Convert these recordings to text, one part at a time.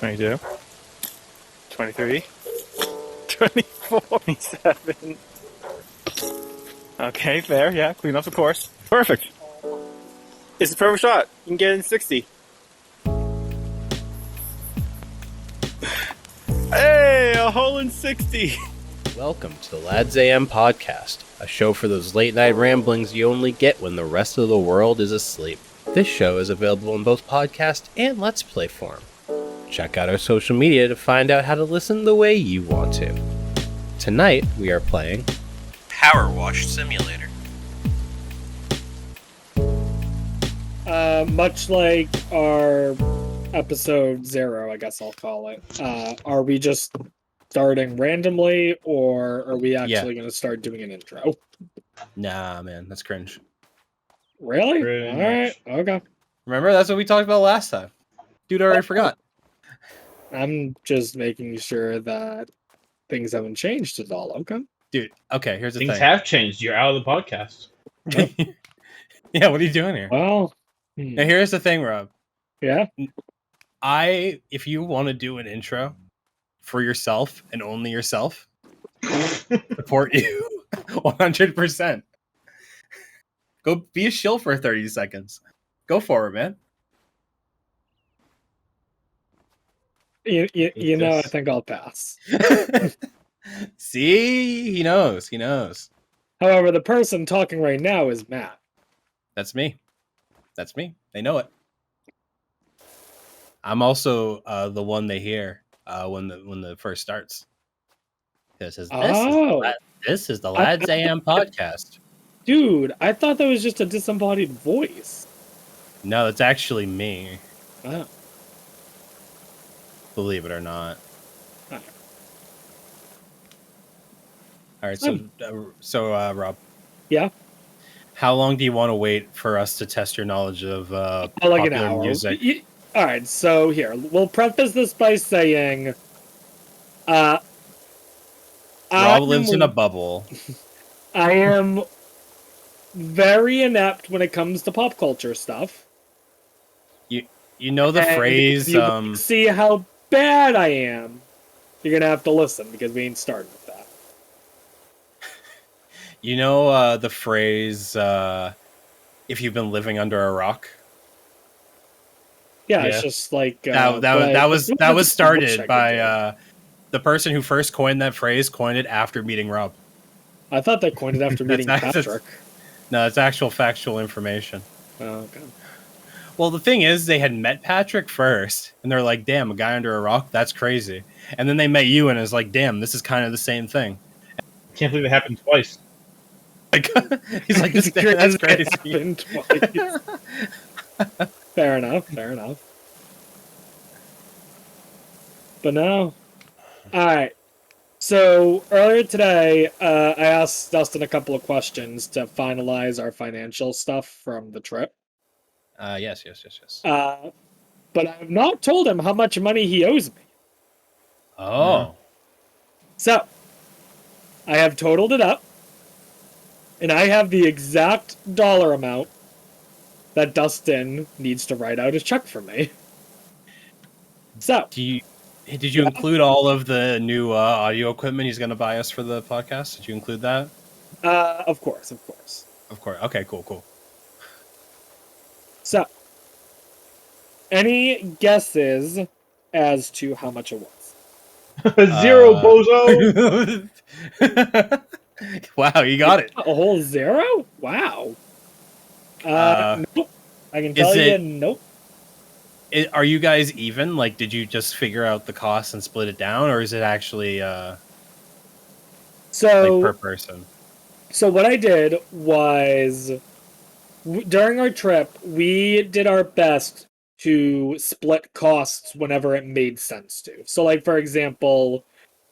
22, 23, 24, 27. Okay, fair. Yeah, clean up the course. Perfect. It's a perfect shot. You can get it in 60. Hey, a hole in 60. Welcome to the Lads AM podcast, a show for those late night ramblings you only get when the rest of the world is asleep. This show is available in both podcast and Let's Play form. Check out our social media to find out how to listen the way you want to. Tonight, we are playing Power Wash Simulator. Much like our episode 0, I guess I'll call it. Are we just starting randomly, or are we actually going to start doing an intro? Nah, man, that's cringe. Really? Pretty Alright, okay. Remember, that's what we talked about last time. Dude already forgot. I'm just making sure that things haven't changed at all, okay? Dude, okay, here's the Things thing. have changed. You're out of the podcast. Yeah, what are you doing here? Well, Now, here's the thing, Rob. yeah? If you want to do an intro for yourself and only yourself, support you 100%. Go be a shill for 30 seconds. Go for it, man. You know, I think I'll pass. See? He knows. He knows. However, the person talking right now is Matt. That's me. That's me. They know it. I'm also the one they hear when the first starts. This is the Lads AM podcast. Dude, I thought that was just a disembodied voice. No, it's actually me. Oh. Believe it or not. Alright. All right, so Rob. Yeah? How long do you want to wait for us to test your knowledge of Like popular an hour. music? Alright, so here, we'll preface this by saying Rob lives in a bubble. I am very inept when it comes to pop culture stuff. You know the And phrase. if you see how bad I am, you're gonna have to listen because we ain't starting with that. You know the phrase. If you've been living under a rock. Yeah, it's just like that was started by the person who first coined that phrase. Coined it after meeting Rob. I thought they coined it after meeting Patrick. No, it's actual factual information. Oh, okay. Well, the thing is, they had met Patrick first, and they're like, "Damn, a guy under a rock? That's crazy." And then they met you, and it's like, "Damn, this is kind of the same thing." Can't believe it happened twice. Like, he's like, "That's crazy." Twice. Fair enough. But no. Alright. So, earlier today, I asked Dustin a couple of questions to finalize our financial stuff from the trip. Yes. But I have not told him how much money he owes me. Oh. So, I have totaled it up, and I have the exact dollar amount that Dustin needs to write out a check for me. So, did you include all of the new audio equipment he's going to buy us for the podcast? Did you include that? Of course. Of course. Okay, cool. So, any guesses as to how much it was? Zero, bozo! Wow, you got it. A whole zero? Wow. Nope. I can tell you, nope. Are you guys even? Like, did you just figure out the cost and split it down, or is it actually like per person? So what I did was, during our trip, we did our best to split costs whenever it made sense to. So, like, for example,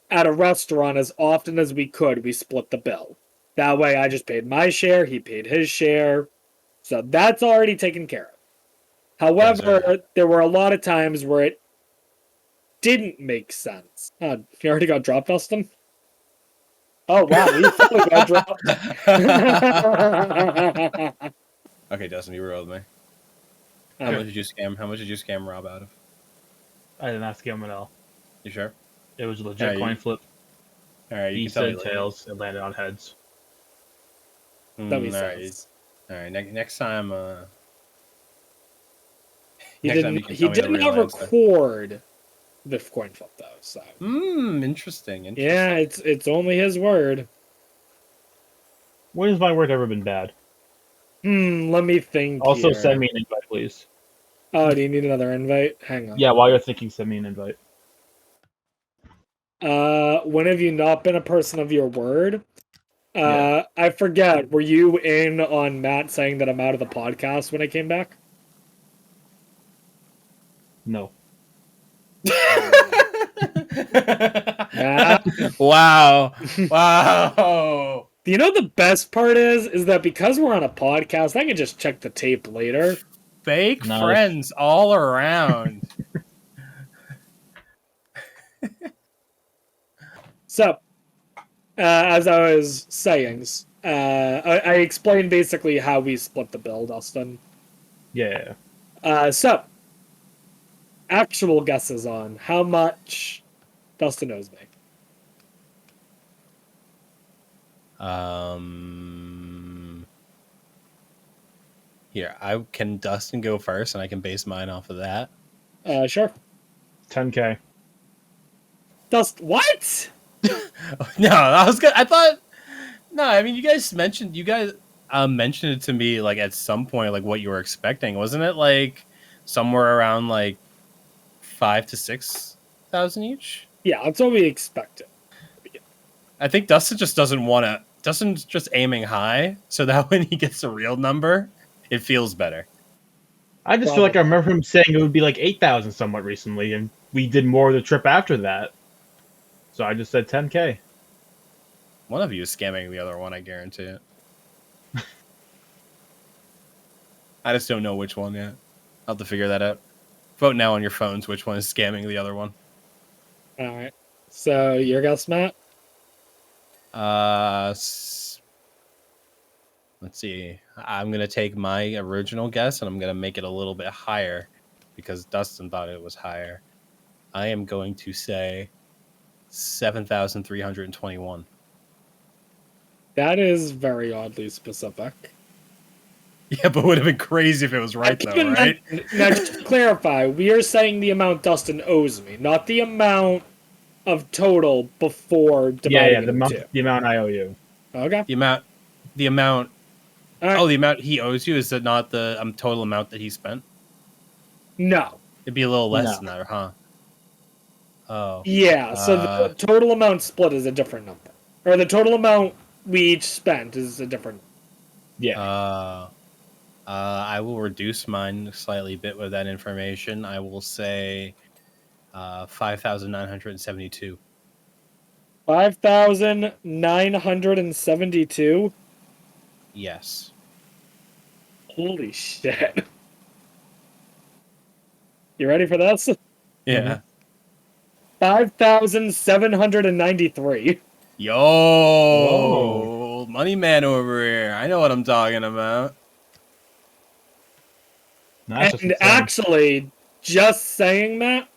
at a restaurant, as often as we could, we split the bill. That way, I just paid my share, he paid his share. So that's already taken care of. However, there were a lot of times where it didn't make sense. You already got dropped, Dustin? Oh, wow, you totally got dropped. Okay, Dustin, you were with me. How much did you scam Rob out of? I did not scam at all. You sure? It was a legit coin flip. All right, you He can tell me said later. tails. It landed on heads. That makes all right. sense. All right. Next time. He next time you didn't. can He tell me the did real not answer. record the coin flip though. So Interesting. yeah, it's only his word. When has my word ever been bad? Let me think. Also, here. send me an invite, please. Oh, do you need another invite? Hang on. Yeah, while you're thinking, send me an invite. When have you not been a person of your word? Yeah. I forget. Were you in on Matt saying that I'm out of the podcast when I came back? No. Matt? Wow. Wow. You know the best part is that because we're on a podcast, I can just check the tape later. Fake Nice. friends all around. So, as I was saying, I explained basically how we split the bill, Dustin. Yeah. So, actual guesses on how much Dustin owes me. Here, can Dustin go first, and I can base mine off of that. Sure. 10K. What? No, I thought. No, I mean, you guys mentioned it to me like at some point, like what you were expecting, wasn't it? Like somewhere around like 5,000 to 6,000 each. Yeah, that's what we expected. I think Dustin just doesn't want to. Dustin's just aiming high, so that when he gets a real number, it feels better. I just feel like I remember him saying it would be like 8,000 somewhat recently, and we did more of the trip after that. So I just said 10K. One of you is scamming the other one, I guarantee it. I just don't know which one yet. I'll have to figure that out. Vote now on your phones which one is scamming the other one. Alright. So, your guess, Matt? Let's see. I'm going to take my original guess, and I'm going to make it a little bit higher because Dustin thought it was higher. I am going to say 7,321. That is very oddly specific. Yeah, but it would have been crazy if it was right, though, right? Now, just to clarify, we are saying the amount Dustin owes me, not the amount of total before dividing the amount I owe you. Okay. The amount. Right. Oh, the amount he owes you, is that not the total amount that he spent? No. It'd be a little less than that, huh? Oh. Yeah, so the total amount split is a different number. Or the total amount we each spent is a different. Yeah. I will reduce mine slightly bit with that information. I will say 5,972. 5,972? Yes. Holy shit. You ready for this? Yeah. 5,793. Yo, Whoa. money man over here. I know what I'm talking about. And actually, just saying that,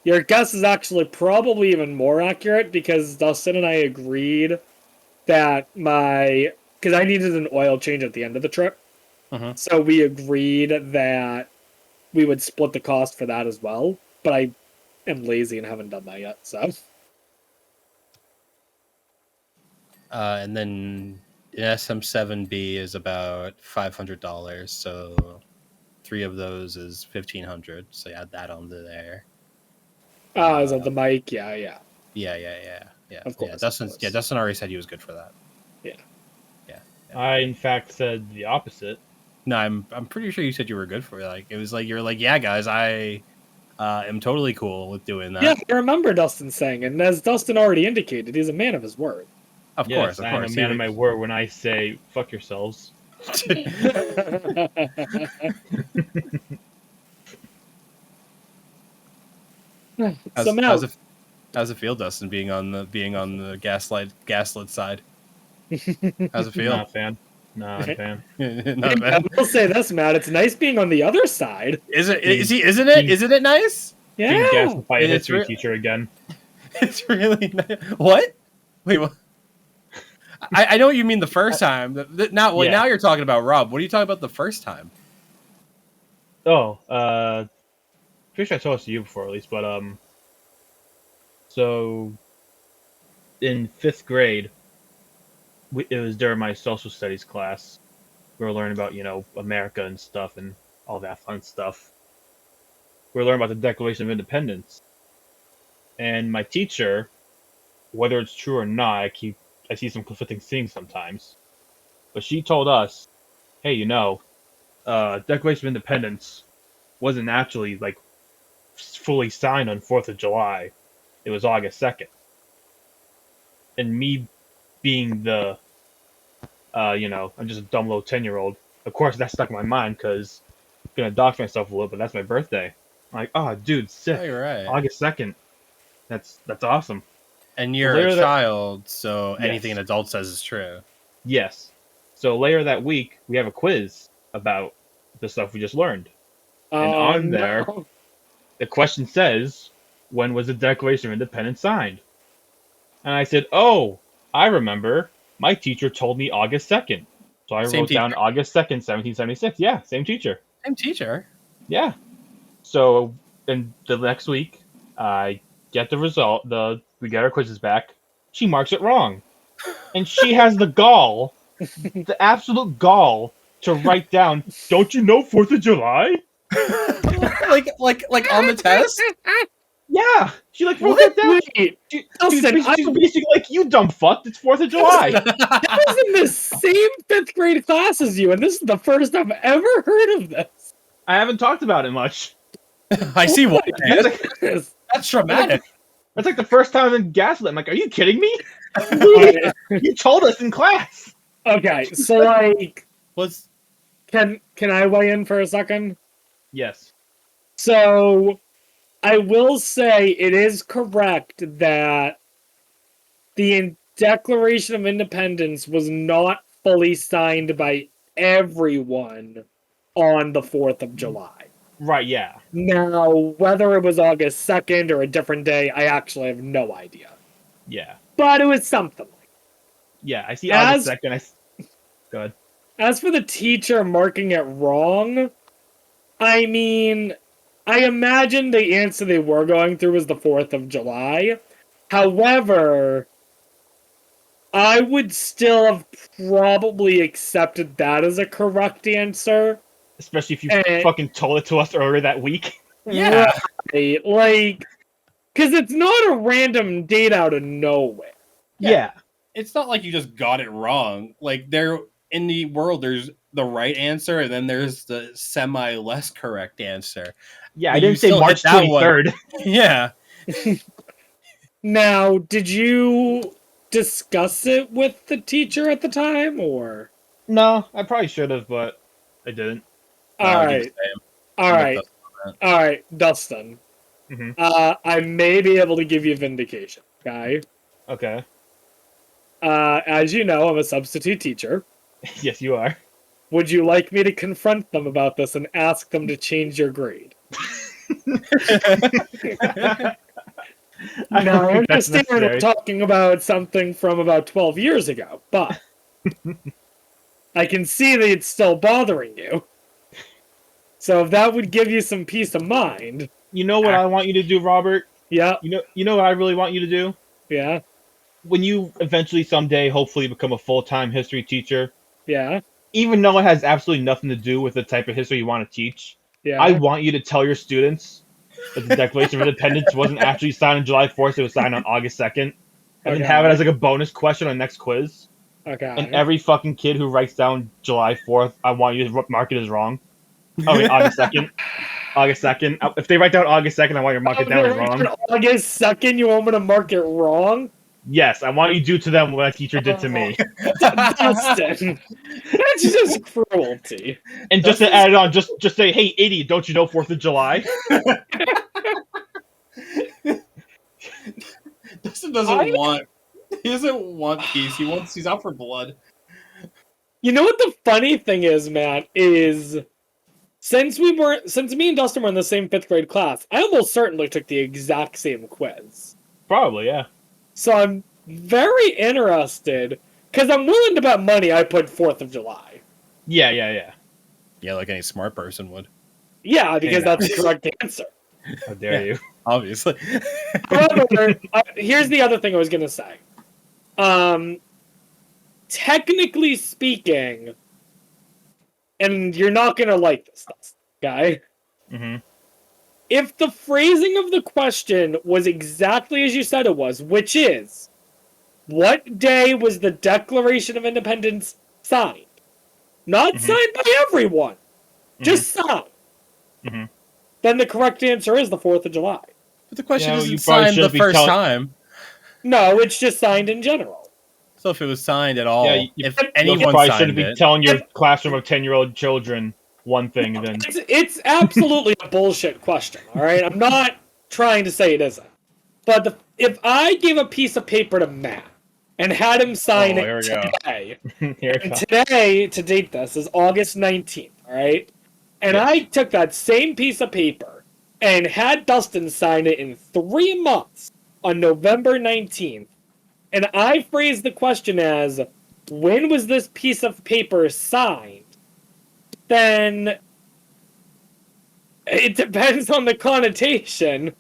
your guess is actually probably even more accurate because Dustin and I agreed that because I needed an oil change at the end of the trip. Uh-huh. So we agreed that we would split the cost for that as well. But I am lazy and haven't done that yet, so. And then SM7B is about $500, so 3 of those is $1,500. So add that onto there. Is that the mic? Yeah. Yeah. Of course. Dustin already said he was good for that. Yeah. I in fact said the opposite. No, I'm pretty sure you said you were good for it. Like it was like you were like, yeah, guys, I am totally cool with doing that. Yeah, I remember Dustin saying, and as Dustin already indicated, he's a man of his word. Of course. I'm a man of my word when I say fuck yourselves. How's it feel, Dustin, being on the gaslit side? How's it feel? Not a fan. Not a fan. Not I bad. will say this, Matt. It's nice being on the other side. Isn't it nice? Being gassed by a It's history re- teacher again. It's really what? Wait, what? I know what you mean the first time. Now, Yeah. now you're talking about Rob. What are you talking about the first time? Oh, pretty sure I told this to you before, at least. But so in 5th grade, it was during my social studies class. We were learning about America and stuff and all that fun stuff. We were learning about the Declaration of Independence, and my teacher, whether it's true or not, I see some conflicting things sometimes. But she told us, hey, Declaration of Independence wasn't actually like fully signed on 4th of July. It was August 2nd. And me being I'm just a dumb little 10-year-old. Of course, that stuck in my mind because I'm gonna dox myself a little, but that's my birthday. I'm like, oh, dude, sick. Oh, you're right. August 2nd. That's awesome. And you're Later a that- child, so anything Yes. an adult says is true. Yes. So later that week, we have a quiz about the stuff we just learned. And on there, the question says, when was the Declaration of Independence signed? And I said, oh, I remember. My teacher told me August 2nd. So I Same wrote down teacher? August 2nd, 1776. Yeah, same teacher. Same teacher. Yeah. So, in the next week, I get the result. We get our quizzes back. She marks it wrong. And she has the gall, the absolute gall, to write down, don't you know 4th of July? like on the test? Yeah, she wrote that down. Wait, She's Dustin, basically like, you dumb fuck, it's 4th of July. I was in the same 5th grade class as you, and this is the first I've ever heard of this. I haven't talked about it much. I see why. That's like, That's traumatic. that's like the first time I've been gaslit. I'm like, are you kidding me? You told us in class. Okay, so like, Was can I weigh in for a second? Yes. So, I will say it is correct that the Declaration of Independence was not fully signed by everyone on the 4th of July. Right, yeah. Now, whether it was August 2nd or a different day, I actually have no idea. Yeah. But it was something like Yeah, I see As- August 2nd. Go ahead. As for the teacher marking it wrong, I mean, I imagine the answer they were going through was the 4th of July. However, I would still have probably accepted that as a correct answer. Especially if you Eh. fucking told it to us earlier that week. yeah. Right, like, because it's not a random date out of nowhere. Yeah. It's not like you just got it wrong. Like there in the world there's the right answer and then there's the semi less correct answer. Yeah, But I didn't you say still March hit that one. 23rd. Yeah. Now, did you discuss it with the teacher at the time, or? No, I probably should have, but I didn't. All right, all right, Dustin. Mhm. I may be able to give you vindication, okay? Okay. As you know, I'm a substitute teacher. Yes, you are. Would you like me to confront them about this and ask them to change your grade? I Now, don't I think that's understand we're necessary. talking about something from about 12 years ago, but I can see that it's still bothering you. So if that would give you some peace of mind, You know what I want you to do, Robert? yeah, You know what I really want you to do? yeah, When you eventually someday hopefully become a full-time history teacher, yeah, even though it has absolutely nothing to do with the type of history you want to teach, yeah. I want you to tell your students that the Declaration of Independence wasn't actually signed on July 4th, it was signed on August 2nd. And then have it as like a bonus question on next quiz. Okay. And every fucking kid who writes down July 4th, I want you to mark it as wrong. Oh wait, August 2nd. August 2nd. If they write down August 2nd, I want you to mark it down as wrong. August 2nd, you want me to mark it wrong? Yes, I want you to do to them what my teacher did to me. Dustin, that's just cruelty. And just to add it on, just say, hey, idiot, don't you know 4th of July? Dustin doesn't want. He doesn't want peace. He's out for blood. You know what the funny thing is, Matt, is since me and Dustin were in the same 5th grade class, I almost certainly took the exact same quiz. Probably, yeah. So I'm very interested, because I'm willing to bet money I put 4th of July. Yeah. Yeah, like any smart person would. Yeah, because Hey, now. that's the correct answer. How dare you? Obviously. However, here's the other thing I was going to say. Technically speaking, and you're not going to like this stuff, guy. Mm-hmm. If the phrasing of the question was exactly as you said it was, which is, what day was the Declaration of Independence signed? Not signed by everyone, just signed. Mm-hmm. Then the correct answer is the 4th of July. But the question You isn't probably signed the shouldn't be first telling- time. No, it's just signed in general. So if it was signed at all, Yeah, if You anyone probably signed shouldn't be it, telling your classroom of 10-year-old children one thing, and then It's absolutely a bullshit question, all right? I'm not trying to say it isn't. But if I gave a piece of paper to Matt and had him sign here it we go. today, here it and comes. today, to date this, is August 19th, all right? And Yes. I took that same piece of paper and had Dustin sign it in 3 months on November 19th, and I phrased the question as, when was this piece of paper signed? Then it depends on the connotation.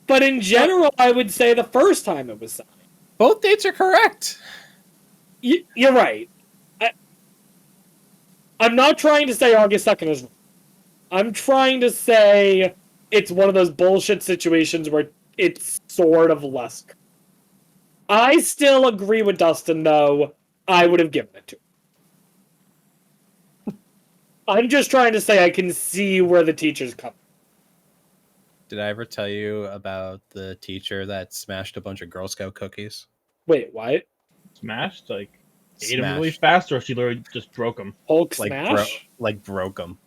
But in general, I would say the first time it was signed. both dates are correct. You're right. I'm not trying to say August 2nd is wrong. I'm trying to say it's one of those bullshit situations where it's sort of less. I still agree with Dustin, though. I would have given it to him. I'm just trying to say I can see where the teachers come. Did I ever tell you about the teacher that smashed a bunch of Girl Scout cookies? Wait, what? Smashed? Like, ate them really fast, or she literally just broke them? Hulk like smash? broke them.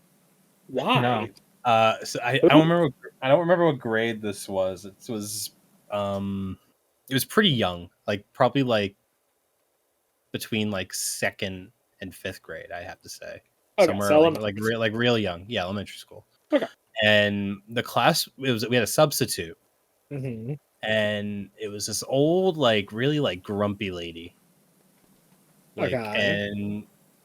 Why? No. So I don't remember. I don't remember what grade this was. It was pretty young, like probably like between like 2nd and 5th grade. I have to say, Okay, somewhere so like real young. Yeah, elementary school. Okay. And the class, we had a substitute, Mm-hmm. and it was this old, like really like grumpy lady. Like, Okay.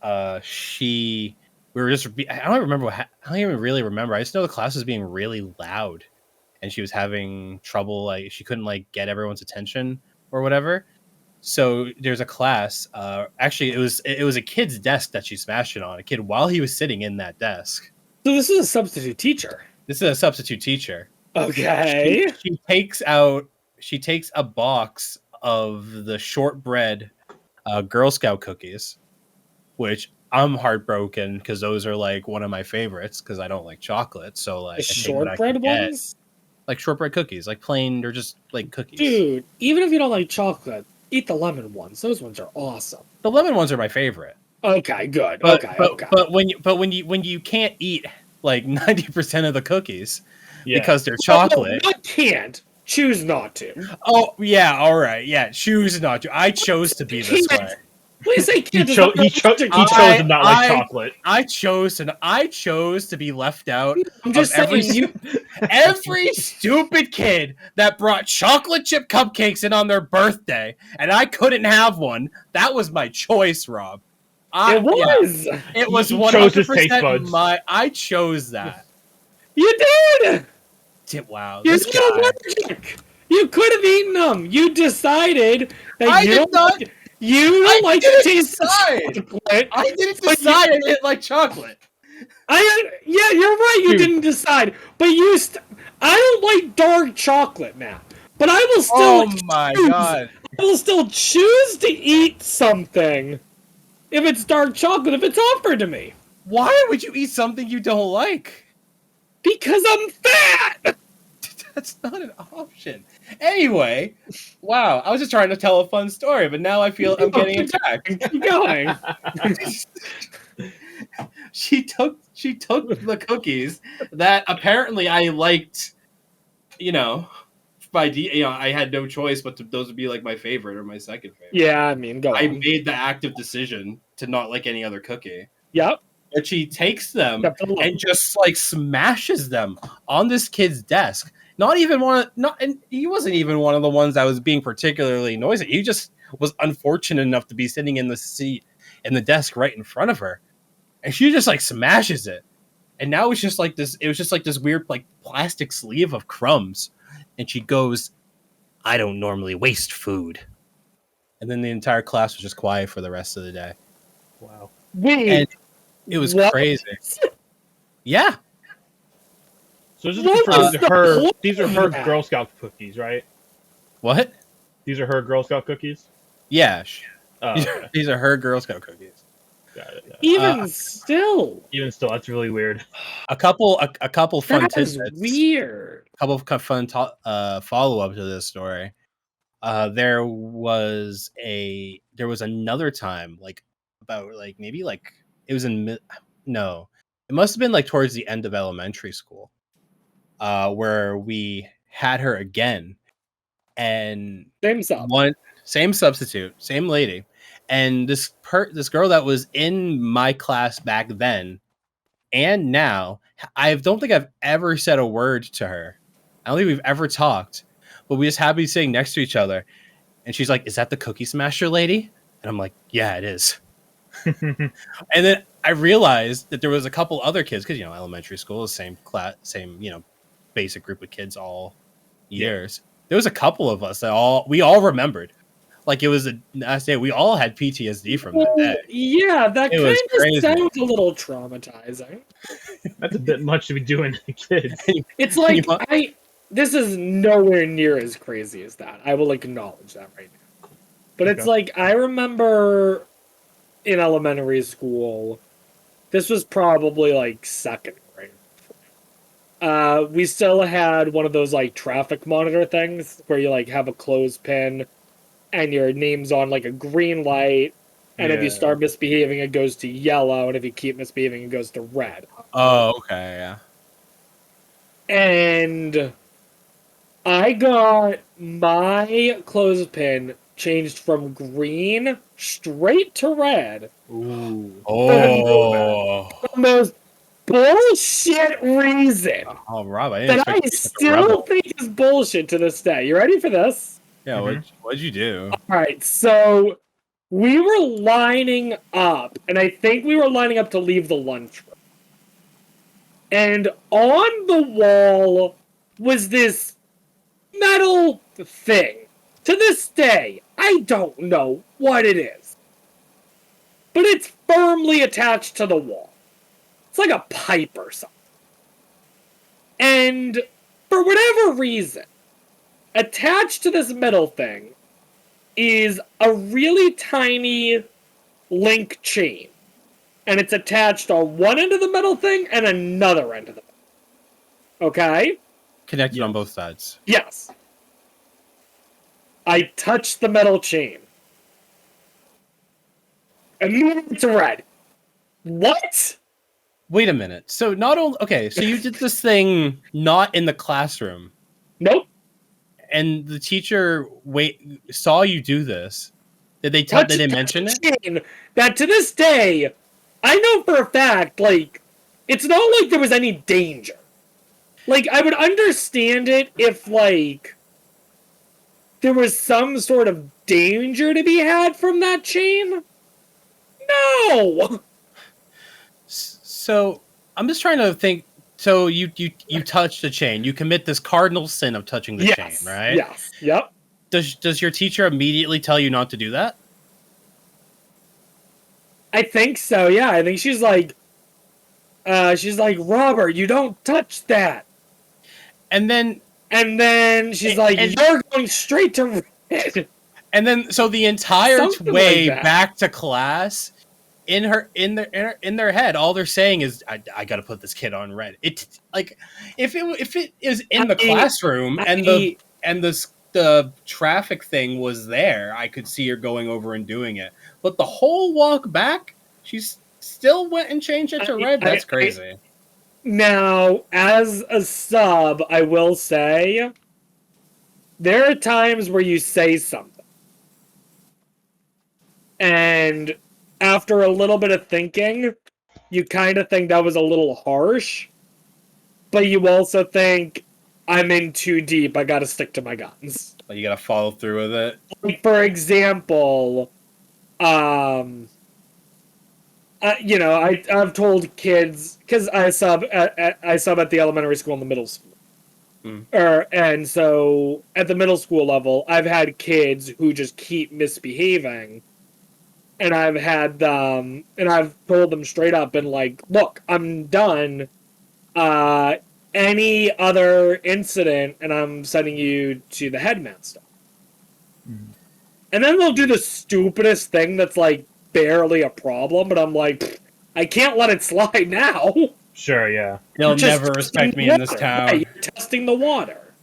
and she. We were just. I don't remember I don't even really remember. I just know the class was being really loud, and she was having trouble. Like she couldn't like get everyone's attention or whatever. So there's a class. Actually, it was a kid's desk that she smashed it on. A kid while he was sitting in that desk. So this is a substitute teacher. This is a substitute teacher. Okay. She takes a box of the shortbread Girl Scout cookies, which I'm heartbroken because those are like one of my favorites because I don't like chocolate. So like The I take what I shortbread can get. ones? Like shortbread cookies, like plain, they're just like cookies. Dude, even if you don't like chocolate, eat the lemon ones. Those ones are awesome. The lemon ones are my favorite. Okay, good. But, Okay. But when you can't eat like 90% of the cookies Yeah. because they're Well, chocolate. no, I can't. Choose not to. Oh yeah, all right, yeah. Choose not to. I chose to be this way. Please say He can't. chose to not like chocolate. I chose to be left out. I'm just of every saying every stupid kid that brought chocolate chip cupcakes in on their birthday, and I couldn't have one. That was my choice, Rob. It was. Yeah, it was He chose his taste 100% buds. I chose that. You did. Wow, You're this so guy. allergic. You could have eaten them. You decided that I you did don't not- like. You don't like the didn't taste of decide. chocolate. I didn't But decide I didn't like chocolate. Yeah, you're right. You Dude. didn't decide, but I don't like dark chocolate now. But I will still. Oh my choose. god. I will still choose to eat something if it's dark chocolate if it's offered to me Why would you eat something you don't like? because I'm fat. That's not an option. Anyway, wow, I was just trying to tell a fun story, but now I feel I'm getting attacked. Keep going. She took the cookies that apparently I liked, I had no choice but those would be like my favorite or my second favorite. Yeah, I mean, go I on. made the active decision to not like any other cookie. Yep. but she takes them Kept it low. and just like smashes them on this kid's desk. Not even and he wasn't even one of the ones that was being particularly noisy. He just was unfortunate enough to be sitting in the seat in the desk right in front of her, and she just like smashes it. And now it's just like this. It was just like this weird like plastic sleeve of crumbs, and she goes, "I don't normally waste food." And then the entire class was just quiet for the rest of the day. Wow. Wait, And it was what? crazy. Yeah. So this is What confirmed. was the point These are of her that? Girl Scout cookies, right? What? These are her Girl Scout cookies. Yeah. Oh, okay. These are her Girl Scout cookies. Got it. Yeah. Even still, Even still, that's really weird. A couple fun that is tidbits. weird. A couple of fun follow up to this story. There was another time, like about like maybe like it was in no, it must have been like towards the end of elementary school, where we had her again, and Same stuff. same substitute, same lady, and this girl that was in my class back then and now, I don't think I've ever said a word to her. I don't think we've ever talked, but we just happen to be sitting next to each other. And she's like, "Is that the Cookie Smasher lady?" And I'm like, "Yeah, it is." And then I realized that there was a couple other kids, because elementary school is same class, same basic group of kids all years. There was a couple of us that we all remembered, like it was the last day. We all had PTSD from that day. Yeah, that It was kind crazy. of sounds a little traumatizing. That's a bit much to be doing to kids. It's like this is nowhere near as crazy as that. I will acknowledge that right now. But it's Okay. like I remember in elementary school, this was probably like second grade. We still had one of those like traffic monitor things where you like have a clothespin and your name's on like a green light, and if you Yeah. start misbehaving it goes to yellow, and if you keep misbehaving it goes to red. Oh, okay, yeah. And I got my clothespin changed from green straight to red. Ooh. Oh, The most bullshit reason oh, Rob, I didn't that I expect you to be such a still rebel. think is bullshit to this day. You ready for this? Yeah, Mhm. what'd you do? All right, so we were lining up, and I think we were lining up to leave the lunchroom. And on the wall was this metal thing. To this day, I don't know what it is. But it's firmly attached to the wall. It's like a pipe or something. And for whatever reason, attached to this metal thing is a really tiny link chain. And it's attached on one end of the metal thing and another end of the metal. Okay? Connected on Yes. both sides. Yes. I touched the metal chain. Immediately to red. What? Wait a minute. So not only so you did this thing not in the classroom, Nope. and the teacher saw you do this. Did they Touched did they the mention it? chain that to this day, I know for a fact, like, it's not like there was any danger. Like, I would understand it if, like, there was some sort of danger to be had from that chain. No! So I'm just trying to think. So you touch the chain. You commit this cardinal sin of touching the chain, right? Yes. Yep. Does your teacher immediately tell you not to do that? I think so, yeah. I think she's like, Robert, you don't touch that. And then She's like, you're going straight to red. And then, so the entire Something way like that. back to class, in their head, all they're saying is, "I got to put this kid on red." It like if it is in the classroom and the traffic thing was there, I could see her going over and doing it. But the whole walk back, she still went and changed it to red. That's crazy. Now, as a sub, I will say, there are times where you say something. And after a little bit of thinking, you kind of think that was a little harsh, but you also think I'm in too deep. I got to stick to my guns. Like, you gotta follow through with it. Like, for example, I've told kids because I sub at the elementary school and the middle school. And so at the middle school level, I've had kids who just keep misbehaving, and I've told them straight up and like, look, I'm done. Any other incident, and I'm sending you to the headmaster. And then they'll do the stupidest thing that's like barely a problem, but I'm like, I can't let it slide now. Sure, yeah. They'll Just never respect me in this water. town. Right, you're testing the water.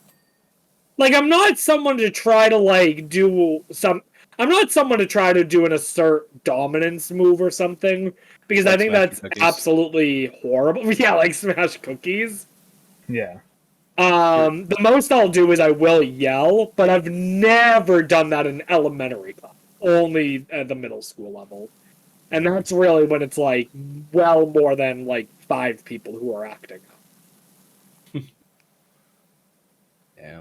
Like, I'm not someone to try to like do some. I'm not someone to try to do an assert dominance move or something, because I Like think Smash that's Cookies. absolutely horrible. Yeah, like smash cookies. Yeah. The most I'll do is I will yell, but I've never done that in elementary class. Only at the middle school level. And that's really when it's like well more than like 5 people who are acting up. Yeah.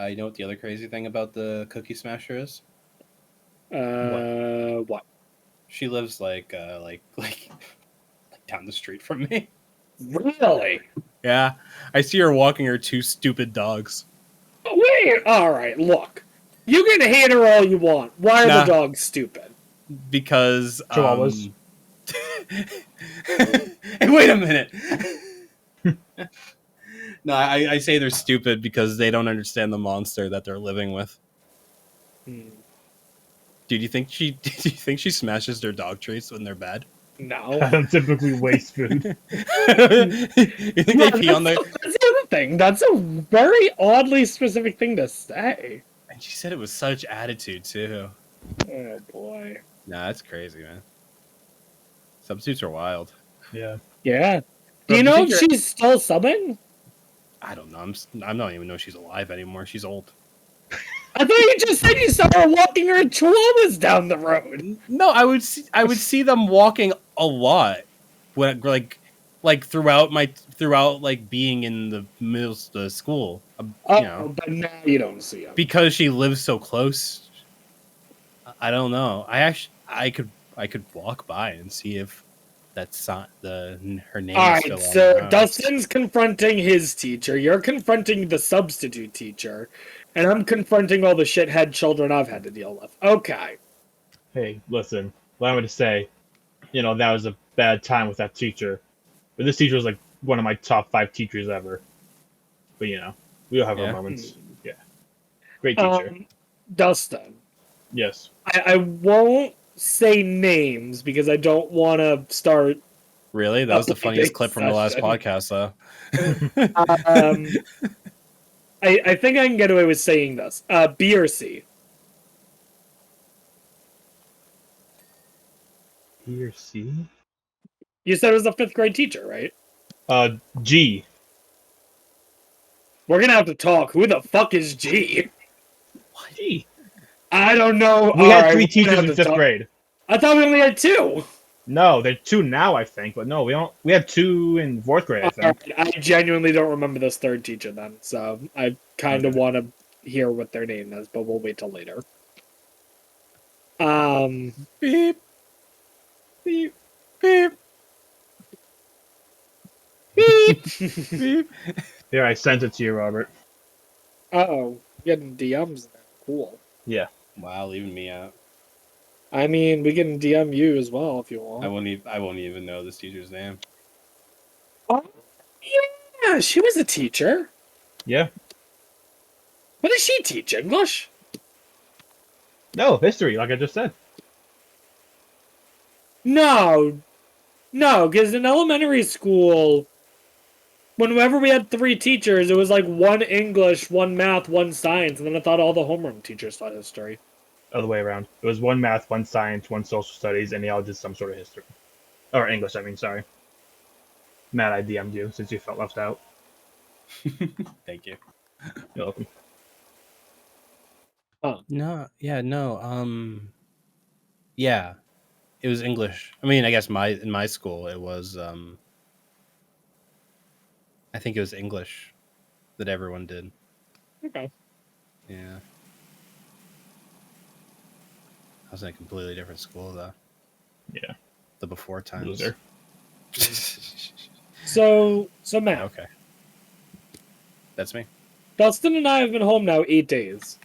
You know what the other crazy thing about the Cookie Smasher is? What? She lives like down the street from me. Really? Yeah, I see her walking her 2 stupid dogs. Wait, alright, look. You can hate her all you want. Why are Nah. the dogs stupid? Because Chihuahuas. Hey, wait a minute. No, I say they're stupid because they don't understand the monster that they're living with. Hmm. Do you think she smashes their dog treats when they're bad? No. I don't typically waste food. You think they pee on their... That's the other thing. That's a very oddly specific thing to say. And she said it was such attitude too. Oh boy. Nah, that's crazy, man. Substitutes are wild. Yeah. Yeah. Do Bro, you do you know think if you're- she's still subbing? I don't know. I don't even know if she's alive anymore. She's old. I thought you just said you saw her walking her chihuahuas down the road. No, I would see them walking a lot when throughout like being in the school. Oh, You know, but now you don't see them. because she lives so close. I don't know. I could walk by and see if that's not her name. All is right, still on so the house. Dustin's confronting his teacher. You're confronting the substitute teacher, and I'm confronting all the shithead children I've had to deal with. Okay. Hey, listen. Allow me to say, that was a bad time with that teacher. But this teacher was like one of my top 5 teachers ever. But we all have Yeah. our moments. Yeah. Great teacher. Dustin, Yes. I won't say names because I don't want to start. Really, that was the Okay, funniest big clip from the last session. podcast, though. I think I can get away with saying this. B or C? E or C? You said it was a 5th grade teacher, right? G. We're gonna have to talk. Who the fuck is G? G. I don't know. We had Alright, 3 we're gonna teachers have in to 5th talk. grade. I thought we only had 2. No, they're 2 now, I think. But no, we don't. We had 2 in 4th grade, I think. Alright, I genuinely don't remember this 3rd teacher then, so I kind of Okay. want to hear what their name is, but we'll wait till later. Beep, beep, beep, beep. Here, I sent it to you, Robert. Uh-oh, getting DMs there. Cool. Yeah. Wow, leaving me out. I mean, we can DM you as well if you want. I won't even know this teacher's name. Oh, yeah, she was a teacher. Yeah. What does she teach? English? No, history, like I just said. No, because in elementary school, whenever we had 3 teachers, it was like 1 English, 1 math, 1 science, and then I thought all the homeroom teachers taught history. Other way around. It was 1 math, 1 science, 1 social studies, and they all did some sort of history. Or English, I mean, sorry. Matt, I DM'd you since you felt left out. Thank you. You're welcome. No, yeah, no, yeah. It was English. I mean, I guess in my school it was. I think it was English that everyone did. Okay. Yeah. I was in a completely different school though. Yeah. The before times. Loser. So Matt, Okay. That's me. Dustin and I have been home now 8 days.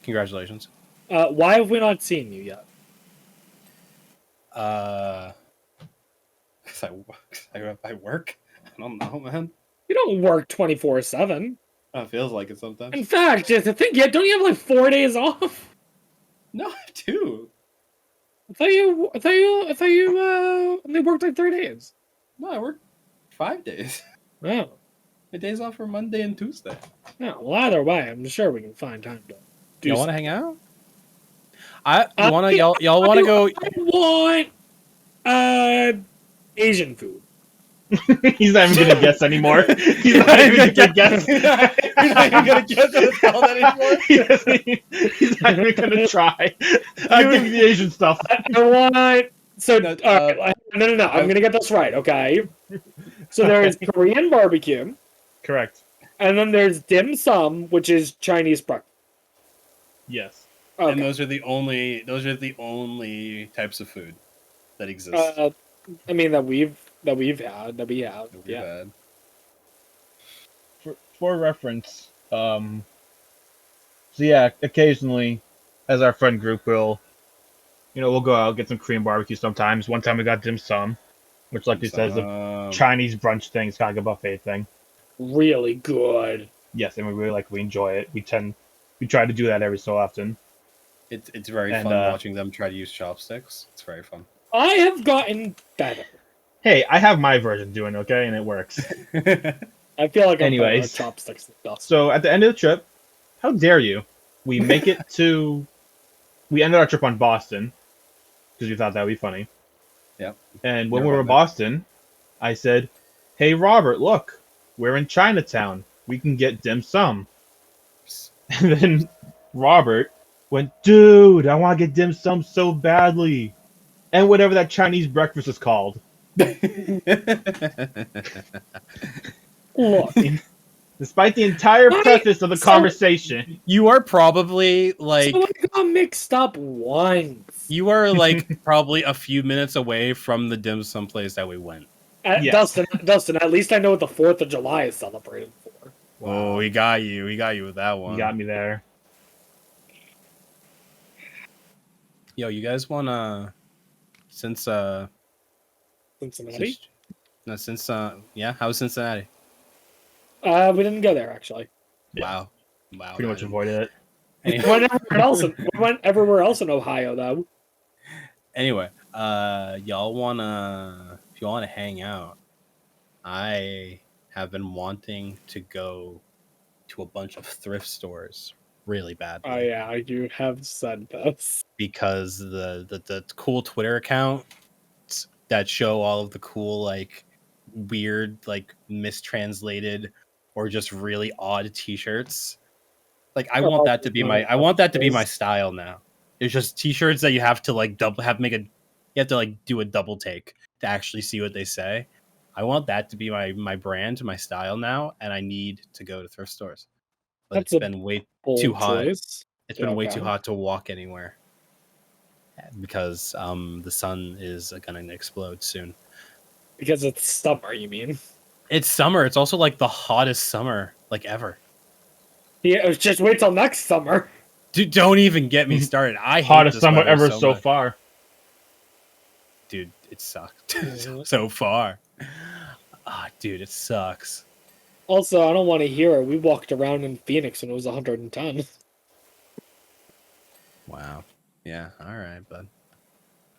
Congratulations. Why have we not seen you yet? Because I work. I don't know, man. You don't work 24/7. It feels like it sometimes. In fact, just to think, yeah, don't you have like 4 days off? No, I do. I thought you only worked like 3 days. No, I work 5 days. Wow. My days off are Monday and Tuesday. Yeah, well, either way, I'm sure we can find time to do Y'all want to something. hang out? Y'all want to go? I want Asian food. He's not even gonna guess anymore. He's not even gonna guess. He's not even gonna guess what it's called anymore. He's not even gonna try. I'll give you the Asian stuff. I want so. No, all right, no. I'm gonna get this right, okay? So there is Korean barbecue, Correct. and then there's dim sum, which is Chinese breakfast. Yes. Okay. And those are the only types of food that exist. I mean that we have. We've Yeah. had. For reference, so yeah, occasionally, as our friend group will, we'll go out get some Korean barbecue sometimes. One time we got dim sum, which, like you said, is a Chinese brunch thing. It's kind of like a buffet thing. Really good. Yes, and we enjoy it. We try to do that every so often. It's very fun watching them try to use chopsticks. It's very fun. I have gotten better. Hey, I have my version doing okay, and it works. I feel like I'm better Anyways, at chopsticks and stuff. So at the end of the trip, how dare you? We make it to. We ended our trip on Boston because we thought that would be funny. Yep. And when we were in Boston, I said, "Hey Robert, look, we're in Chinatown. We can get dim sum." And then Robert went, "Dude, I want to get dim sum so badly," and whatever that Chinese breakfast is called. Look, Despite the entire preface of the conversation, you are probably like so I got mixed up once. you are like probably a few minutes away from the dim sum place that we went. Yes. Dustin, at least I know what the 4th of July is celebrated for. Wow. Oh, he got you. He got you with that one. You got me there. Yo, you guys wanna Cincinnati? how's Cincinnati? We didn't go there actually. Wow. Pretty much avoided it. We went everywhere else in Ohio though. Anyway, y'all wanna if you wanna hang out, I have been wanting to go to a bunch of thrift stores really badly. Oh yeah, you have said this. Because the cool Twitter accounts that show all of the cool, like, weird, like, mistranslated or just really odd t-shirts. Like, I want that to be my style now. It's just t-shirts that you have to like you have to like do a double take to actually see what they say. I want that to be my brand, my style now, and I need to go to thrift stores. But it's been way too hot. It's been way too hot to walk anywhere because the sun is gonna explode soon. Because it's summer, you mean? It's summer. It's also like the hottest summer like ever. Yeah, just wait till next summer. Dude, don't even get me started. I hate Hottest this summer weather ever so much. far. Dude, it sucked so far. Dude, it sucks. Also, I don't want to hear it. We walked around in Phoenix and it was 110. Wow. Yeah. All right, bud.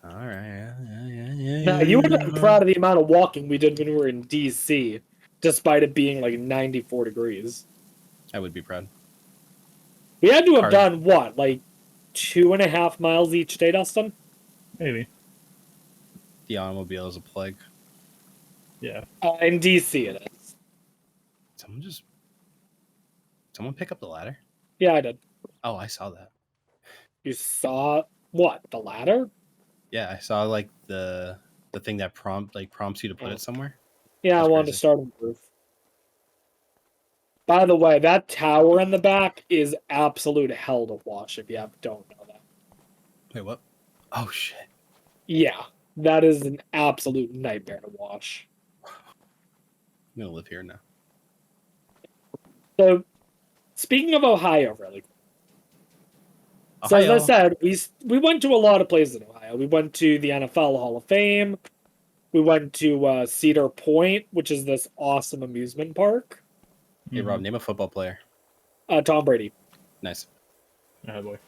All right. Yeah. Now, you would have been proud of the amount of walking we did when we were in DC, despite it being like 94 degrees. I would be proud. We had to have done what, like 2.5 miles each day, Dustin? Maybe. The automobile is a plague. Yeah. In DC it is. Someone pick up the ladder? Yeah, I did. Oh, I saw that. You saw what? The ladder? Yeah, I saw like the thing that prompts you to put it somewhere. Yeah, I That's wanted to crazy. start on the roof. By the way, that tower in the back is absolute hell to watch if you don't know that. Wait, what? Oh shit! Yeah, that is an absolute nightmare to watch. I'm gonna live here now. So, speaking of Ohio, really. So as I Ohio. said, we went to a lot of places in Ohio. We went to the NFL Hall of Fame. We went to Cedar Point, which is this awesome amusement park. Hey Rob, name a football player. Tom Brady. Nice. Oh boy.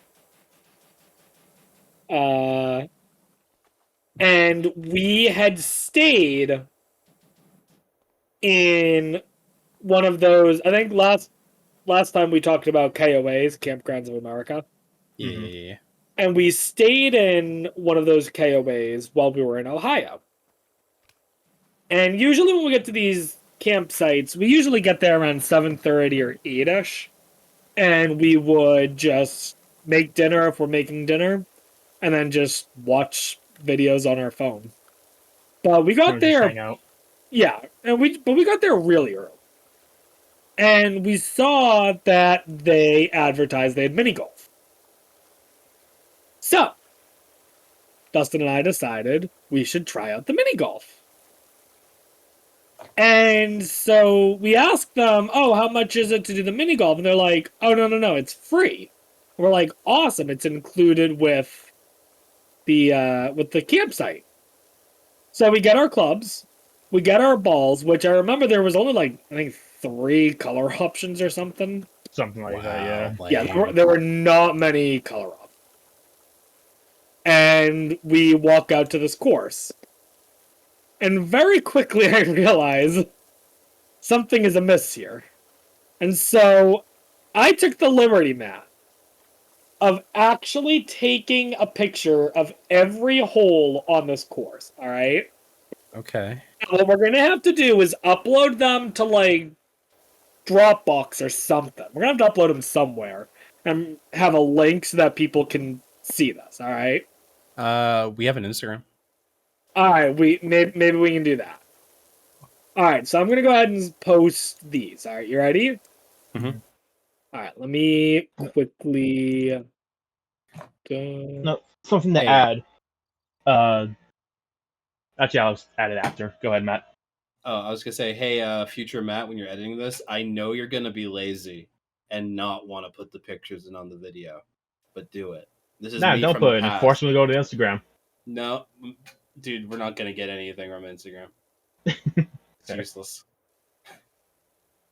And we had stayed in one of those. I think last time we talked about KOAs, Campgrounds of America. Yeah. And we stayed in one of those KOAs while we were in Ohio. And usually when we get to these campsites, we usually get there around 7:30 or 8ish. And we would just make dinner if we're making dinner, and then just watch videos on our phone. But we got Just there, hang out. yeah, but we got there really early. And we saw that they advertised they had mini golf. So, Dustin and I decided we should try out the mini golf. And so we asked them, "Oh, how much is it to do the mini golf?" And they're like, "Oh, no, it's free." We're like, "Awesome! It's included with the campsite." So we get our clubs, we get our balls, which I remember there was only like I think 3 color options or something. Something like that, yeah. Yeah, there were not many color options. And we walk out to this course. And very quickly I realize something is amiss here. And so I took the liberty, Matt, of actually taking a picture of every hole on this course, all right? Okay. And what we're going to have to do is upload them to, like, Dropbox or something. We're going to have to upload them somewhere and have a link so that people can see this, all right? We have an Instagram. All right, maybe we can do that. All right, so I'm going to go ahead and post these. All right, you ready? Mm-hmm. All right, let me quickly... No, something to Hey. add. Actually, I'll add it after. Go ahead, Matt. Oh, I was gonna say, hey, future Matt, when you're editing this, I know you're gonna be lazy and not want to put the pictures in on the video, but do it. This is Nah, me don't from put the it in. past. Force them to go to Instagram. No, dude, we're not gonna get anything from Instagram. It's useless.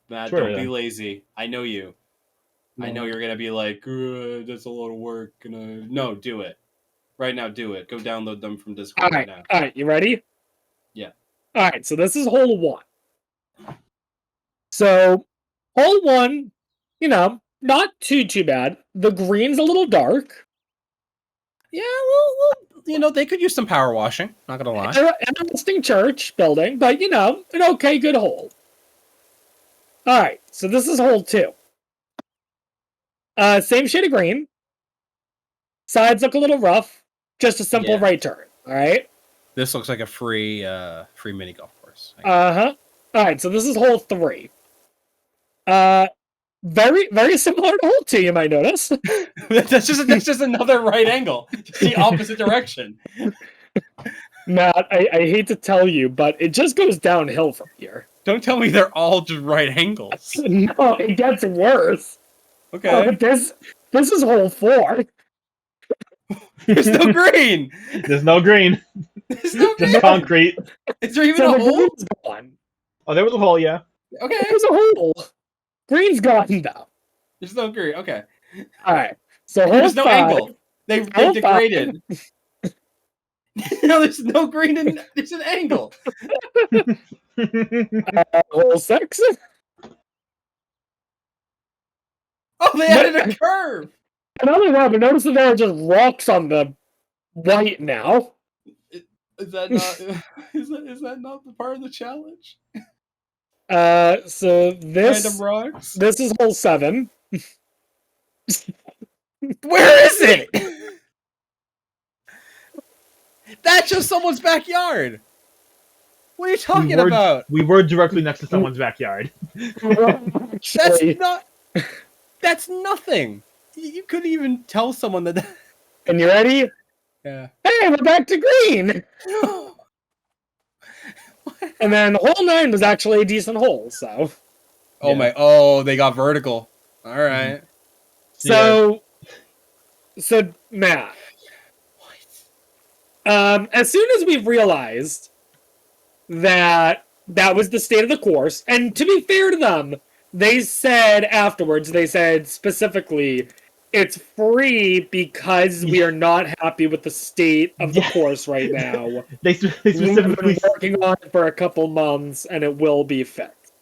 Matt, Sure, don't be then. lazy. I know you. I know you're gonna be like, that's a lot of work. No, do it right now. Do it. Go download them from Discord right now. All right, you ready? Yeah. All right, so this is hole 1. So, hole 1, not too bad. The green's a little dark. Yeah, well, they could use some power washing. Not gonna lie. Interesting church building, but, an okay, good hole. All right, so this is hole 2. Same shade of green. Sides look a little rough. Just a simple right turn, all right? This looks like a free mini golf course. Uh-huh. All right, so this is hole 3. Very, very similar to hole 2, you might notice. that's just another right angle. Just the opposite direction. Matt, I hate to tell you, but it just goes downhill from here. Don't tell me they're all just right angles. No, it gets worse. Okay. This is hole 4. There's no green. There's no green. There's no green. Just concrete. Is there even So a the hole? green's gone. Oh, there was a hole, yeah. Okay. There's a hole. Green's gone, though. There's no green. Okay. All right. So hole There's no 5. angle. They Hole degraded. No, there's no green and there's an angle. Hole 6. Oh, they added a curve. Another one, but notice that there are just rocks on the white now. Is that not? Is that not the part of the challenge? So Random rocks. this is hole 7. Where is it? That's just someone's backyard. What are you talking about? We were directly next to someone's backyard. That's Actually, not. That's nothing. You couldn't even tell someone that. and you ready? Yeah. Hey, we're back to green. And then hole 9 was actually a decent hole. So, Oh Yeah. my! Oh, they got vertical. All right. so Matt. As soon as we realized that that was the state of the course, and to be fair to them, they said afterwards, they said specifically, it's free because we are not happy with the state of the Yeah. course right now. They We've specifically, been working on it for a couple months, and it will be fixed.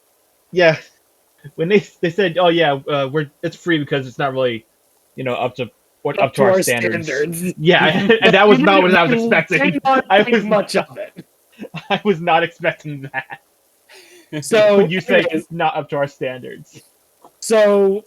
yeah. When they said, "Oh yeah, it's free because it's not really, up to our standards." Yeah, and that was not what I was expecting. Did not I think was much of it. I was not expecting that. So When you say anyways, not up to our standards. So,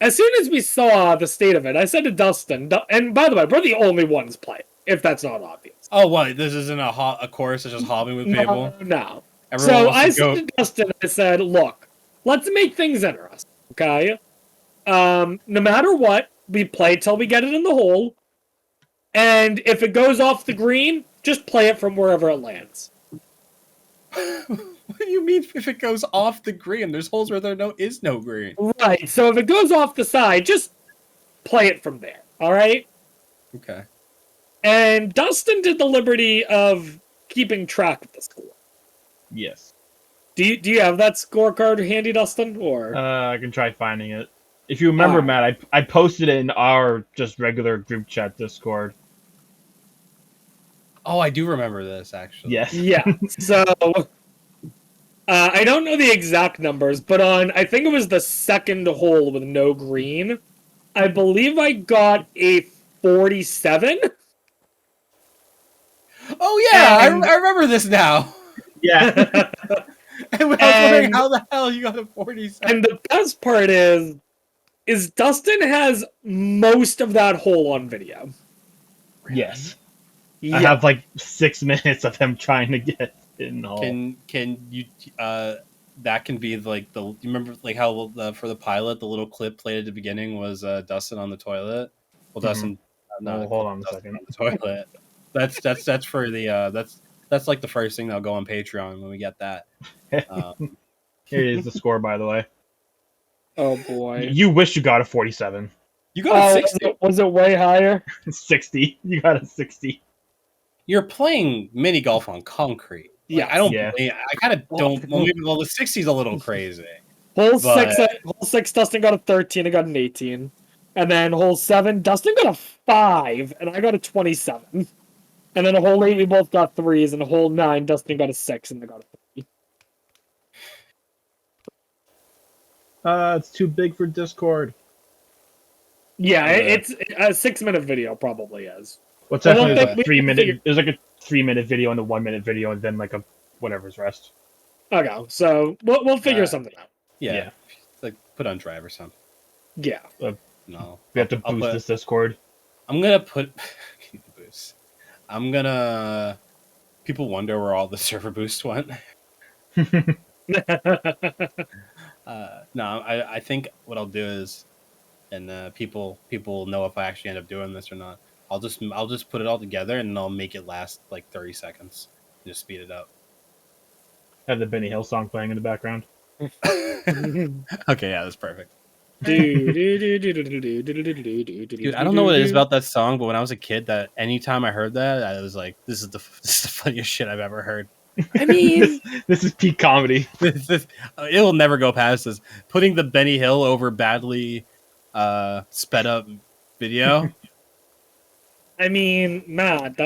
as soon as we saw the state of it, I said to Dustin, and by the way, we're the only ones playing, if that's not obvious. Oh, what? This isn't a course. It's just hobbing with people. No. Everyone So wants I to said go. to Dustin, I said, look, let's make things interesting, okay? No matter what, we play till we get it in the hole, and if it goes off the green, just play it from wherever it lands. What do you mean if it goes off the green? There's holes where there is no green. Right, so if it goes off the side, just play it from there, all right? Okay. And Dustin did the liberty of keeping track of the score. Yes. Do you have that scorecard handy, Dustin? Or I can try finding it. If you remember, Matt, I posted it in our just regular group chat Discord. Oh, I do remember this actually. Yes. yeah. So I don't know the exact numbers, but on I think it was the second hole with no green, I believe I got a 47. Oh yeah, And- I remember this now. Yeah. I was wondering how the hell you got a 47. And the best part is Dustin has most of that hole on video. Yes. Yeah. I have like 6 minutes of them trying to get in the hole. Can you that can be like you remember like how for the pilot the little clip played at the beginning was Dustin on the toilet. Well, Dustin. No, hold on a second. On the toilet. That's for the that's like the first thing that'll go on Patreon when we get that. Here is the score, by the way. Oh boy. You wish you got a 47. You got a 60. Was it way higher? 60. You got a 60. You're playing mini golf on concrete. Yeah, I don't. Yeah. I kind of don't. Well, maybe the 60's a little crazy. Hole But- six, Dustin got a 13, I got an 18. And then hole 7, Dustin got a 5, and I got a 27. And then a hole 8, we both got 3s, and a hole 9, Dustin got a 6, and I got a 3. It's too big for Discord. Yeah, it's a 6-minute video, probably is. What's I don't definitely think a we 3 can minute? figure- There's like a 3-minute video and a 1-minute video, and then like a whatever's rest. Okay, so we'll figure Uh, something out. Yeah. Yeah. Like put on drive or something. Yeah. No. We have to I'll boost put- this Discord. I'm gonna put boost. I'm gonna. People wonder where all the server boost went. No, I think what I'll do is, and people will know if I actually end up doing this or not. I'll just put it all together and I'll make it last like 30 seconds. Just speed it up. Have the Benny Hill song playing in the background. Okay, yeah, that's perfect. Dude, Dude, I don't know what it is about that song, but when I was a kid, that anytime I heard that, I was like, "This is the funniest shit I've ever heard." I mean, This is peak comedy. It will never go past this. Putting the Benny Hill over badly sped up video. Matt,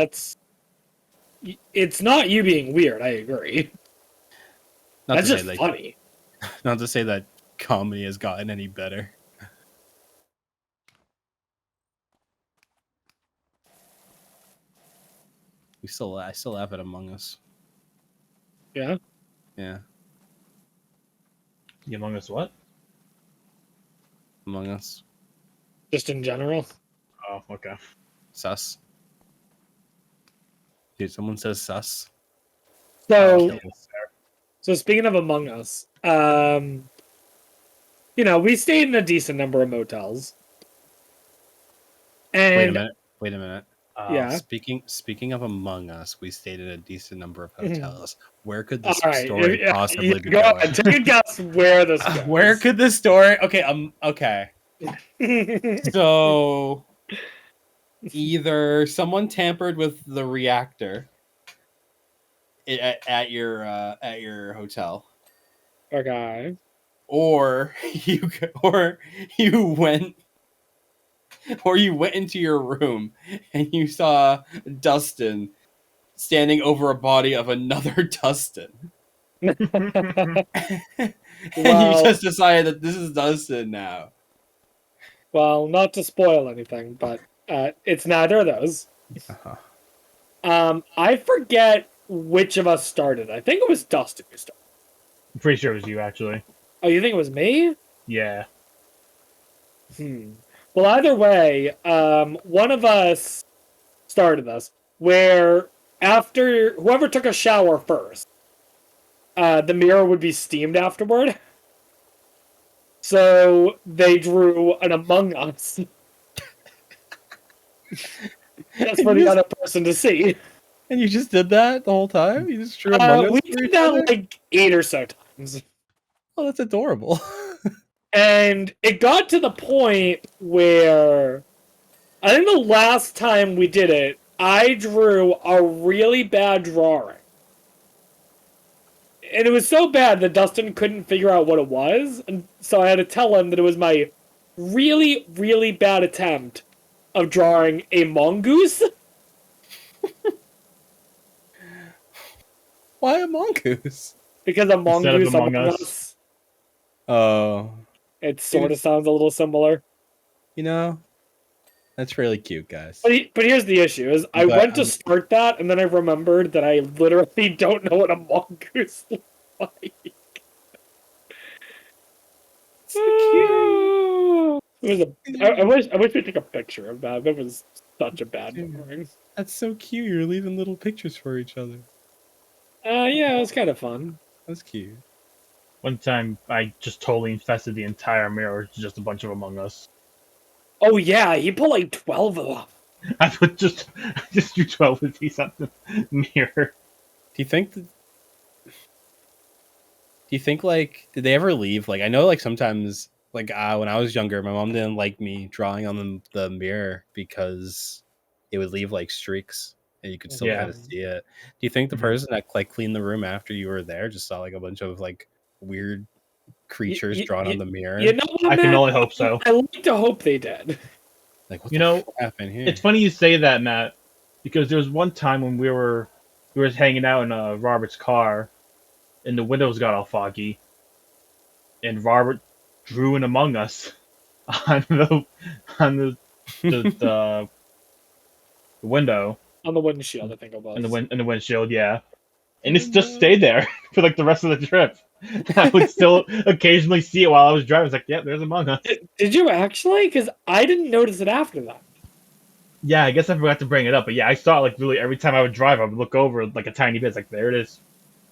it's not you being weird. I agree. Not That's to just say that, funny. not to say that comedy has gotten any better. I still laugh at Among Us. Yeah. Yeah, You Among Us what? Among Us. Just in general. Oh, okay. Sus. Dude, someone says sus. So, Oh, so speaking of Among Us, we stayed in a decent number of motels. Wait a And minute. Wait a minute. yeah. Speaking of Among Us, we stayed in a decent number of hotels. Where could All this right. story possibly be go going? ahead. Take a guess where this goes. Where could this story? Okay, okay. So either someone tampered with the reactor at your hotel, Okay. or you went into your room and you saw Dustin standing over a body of another Dustin. And you Well, just decided that this is Dustin now. well, not to spoil anything, but it's neither of those. Uh-huh. I forget which of us started. I think it was Dustin who started. I'm pretty sure it was you, actually. Oh, you think it was me? Yeah. Well, either way, one of us started this, where after whoever took a shower first, the mirror would be steamed afterward. So they drew an Among Us. That's for the other person to see. And you just did that the whole time? You just drew Among Us We for did each that other? like 8 or so times. Oh, that's adorable. And it got to the point where I think the last time we did it, I drew a really bad drawing. And it was so bad that Dustin couldn't figure out what it was, and so I had to tell him that it was my really, really bad attempt of drawing a mongoose. Why a mongoose? Because a Instead of mongoose Among Among Us. Us, Oh, it sort of sounds a little similar. that's really cute, guys. But here's the issue: is I But went to start that, and then I remembered that I literally don't know what a mongoose looks like. so It was I wish we took a picture of that. That was such a bad drawing. That's so cute. You're leaving little pictures for each other. Yeah, it was kind of fun. That's cute. One time, I just totally infested the entire mirror with just a bunch of Among Us. Oh yeah, he put like 12 of them. I just drew 12 of these on the mirror. Do you think like did they ever leave? Like I know like sometimes like when I was younger, my mom didn't like me drawing on the mirror because it would leave like streaks and you could still Yeah. kind of see it. Do you think the Mhm. person that like cleaned the room after you were there just saw like a bunch of like weird creatures drawn on the mirror? You know what, I can Matt? only hope so. I like to hope they did. Like what You the know, fuck happened here? It's funny you say that, Matt, because there was one time when we were hanging out in Robert's car, and the windows got all foggy, and Robert drew an Among Us on the window On the windshield, I think it was. and the windshield, yeah, and it's just stayed there for like the rest of the trip. I would still occasionally see it while I was driving. I was like, "Yep, there's Among Us." Did you actually? Because I didn't notice it after that. Yeah, I guess I forgot to bring it up, but yeah, I saw it like really every time I would drive. I would look over like a tiny bit. It's like there it is.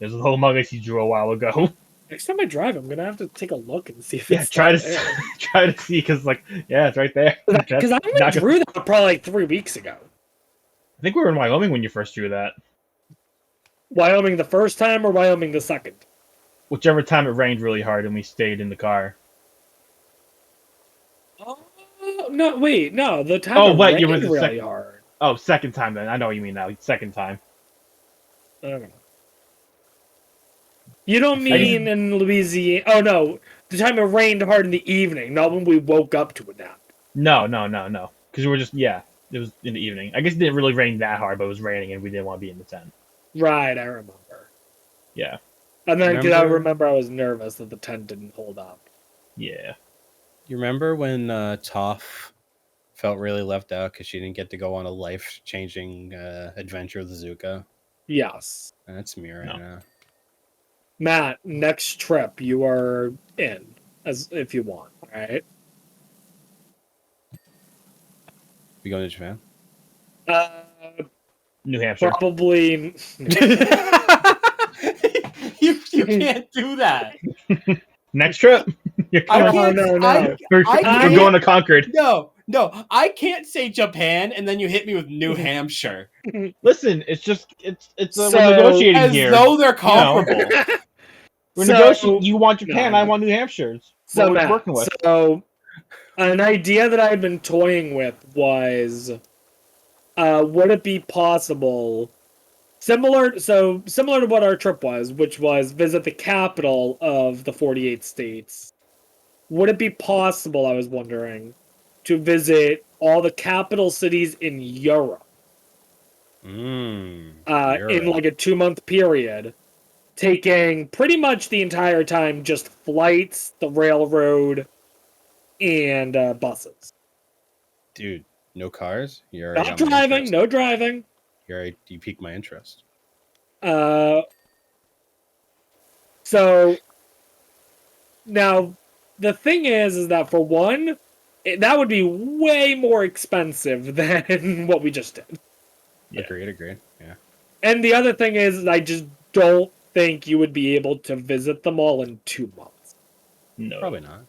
There's a little Among Us you drew a while ago. Next time I drive, I'm gonna have to take a look and see if Yeah, it's try to still there. try to see because like yeah, it's right there. Because I only Not drew that probably like 3 weeks ago. I think we were in Wyoming when you first drew that. Wyoming the first time or Wyoming the second? Whichever time it rained really hard and we stayed in the car. Oh no! Wait, no. The time Oh, it wait, you were rained the really second. hard. Oh, second time then. I know what you mean now. Second time. I don't know. You don't mean in Louisiana? Oh no, the time it rained hard in the evening, not when we woke up to a nap. No. Because we were just it was in the evening. I guess it didn't really rain that hard, but it was raining and we didn't want to be in the tent. Right, I remember. Yeah. And then because I remember I was nervous that the tent didn't hold up. Yeah. You remember when Toph felt really left out because she didn't get to go on a life-changing adventure with Zuko? Yes. That's me right now. Matt, next trip you are in, as if you want. All right. We going to Japan? New Hampshire. Probably. You can't do that. Next trip. You're I coming. can't. no. We're, I we're going to Concord. No, I can't say Japan, and then you hit me with New Hampshire, Listen, it's So, we're negotiating as here. though they're comparable. We're So- negotiating. You want Japan, No. I want New Hampshire. That's So, what we're Matt, working with. so an idea that I'd been toying with was, would it be possible, similar to what our trip was, which was visit the capital of the 48 states. Would it be possible, I was wondering, to visit all the capital cities in Europe in like a 2-month period, taking pretty much the entire time just flights, the railroad, and buses. Dude, no cars. You already Not got my driving, interest. no driving. You piqued my interest. So now the thing is that for one, that would be way more expensive than what we just did. Yeah. Agreed. Yeah. And the other thing is, I just don't think you would be able to visit them all in 2 months. No. Probably not.